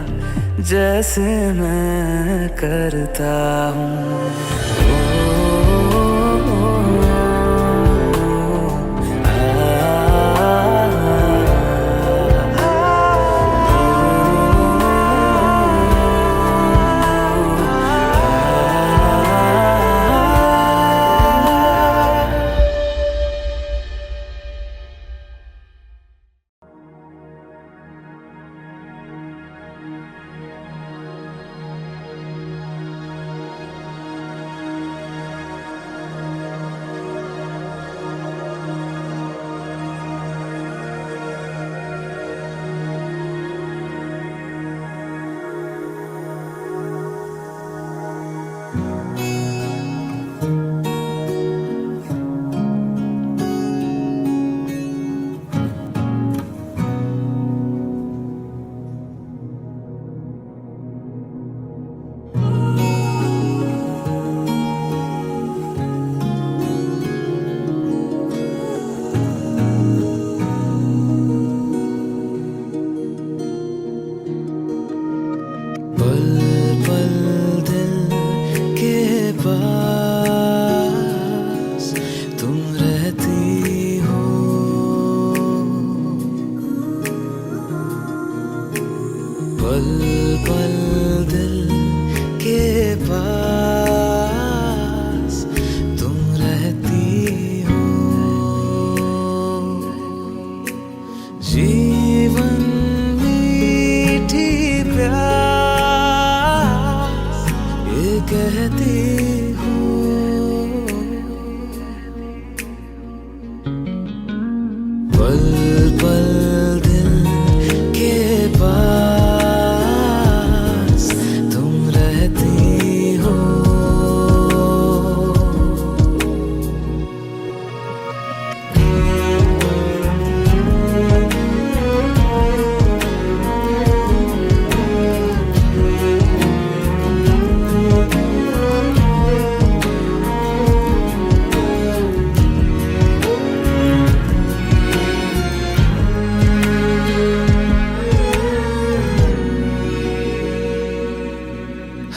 जैसे मैं करता हूँ। पास तुम रहती हो। पल पल दिल के पास तुम रहती हो।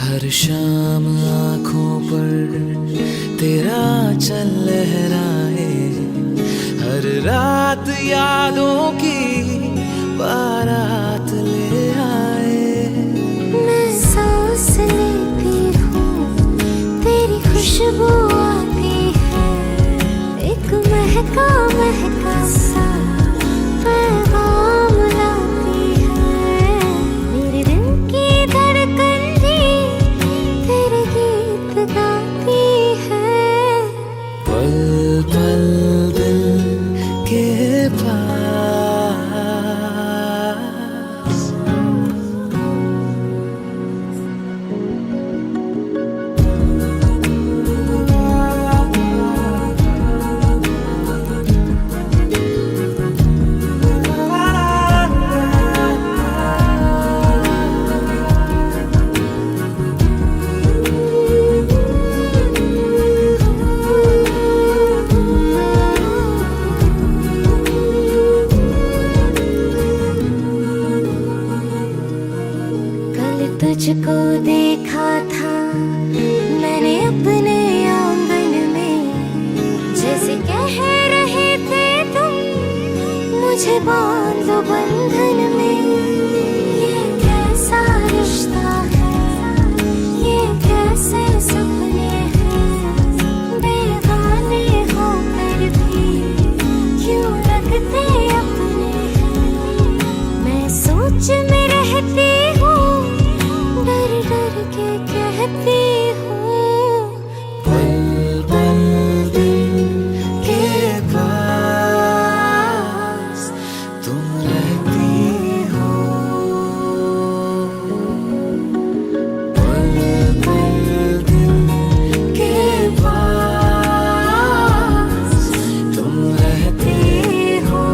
हर शाम आँखों पर तेरा चल लहराए, हर रात यादों की बारात ले आए। मैं सांस लेती हूँ, तेरी खुशबू आती है, एक महका महका सा पैगाम लाती है। मेरे दिल की धड़कन भी तेरे गीत गाती है। पल पल दिल के पास कल तुझको देखा था मैंने अपने आंगन में, जैसे कह रहे थे तुम मुझे बांध लो बंधन में। ये कैसा रिश्ता है, ये कैसे सपने हैं, बेगाने होकर भी क्यों लगते अपने हैं। मैं सोच में रहती हूँ, डर डर के कहती हूँ। पल पल दिल के पास तुम रहती हो। पल पल दिल के पास तुम रहती हो।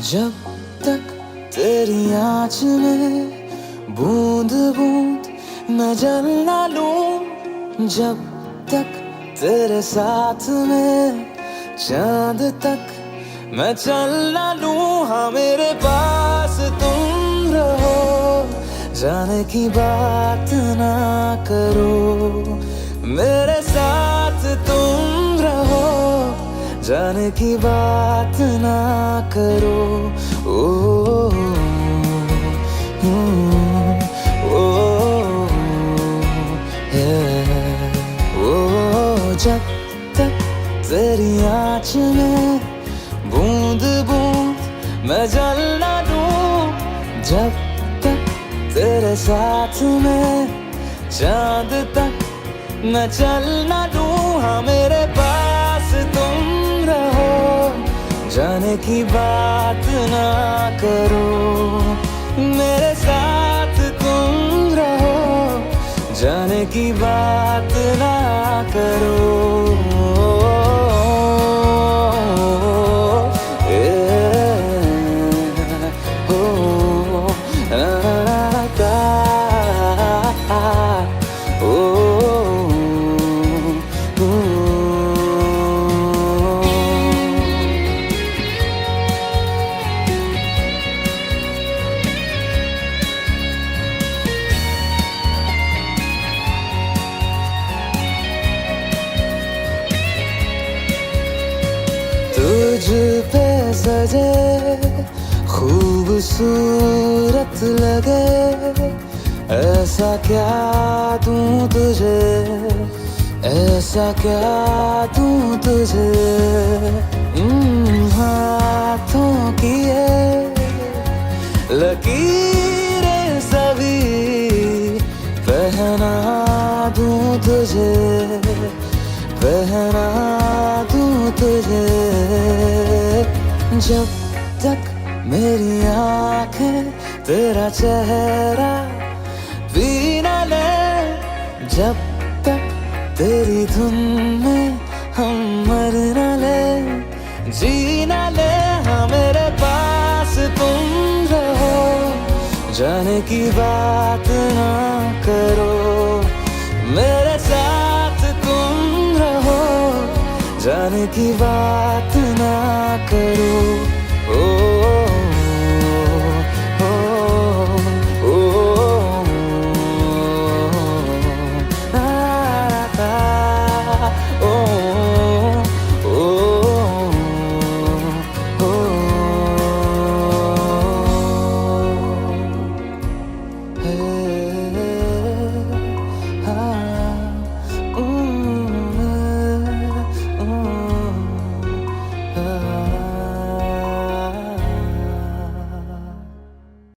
जब तक तेरी आँच में बूंद बूंद मैं जल ना लूं, जब तक तेरे साथ में चांद तक मैं चल ना लूं। हाँ मेरे पास तुम रहो, जाने की बात ना करो। मेरे साथ तुम रहो, जाने की बात ना करो। ओ, ओ, जब तक तेरी आँच में बूंद बूंद मैं जल ना लूं, जब तक तेरे साथ में चांद तक मैं चल ना लूं। हाँ मेरे पास तुम रहो, जाने की बात ना करो। मेरे साथ तुम रहो, जाने की बात ना करो। बजे खूबसूरत लगे, ऐसा क्या दूं तुझे, ऐसा क्या दूं तुझे। हाथों की ये लकीरें सभी पहना दूं तुझे, पहना दूं तुझे। जब तक मेरी आंखें तेरा चेहरा भी न ले, जब तक तेरी धुन में हम मर न ले, जी न ले। हाँ मेरे पास तुम रहो, जाने की बात ना करो, मेरे साथ तुम रहो, जाने की बात ना करो।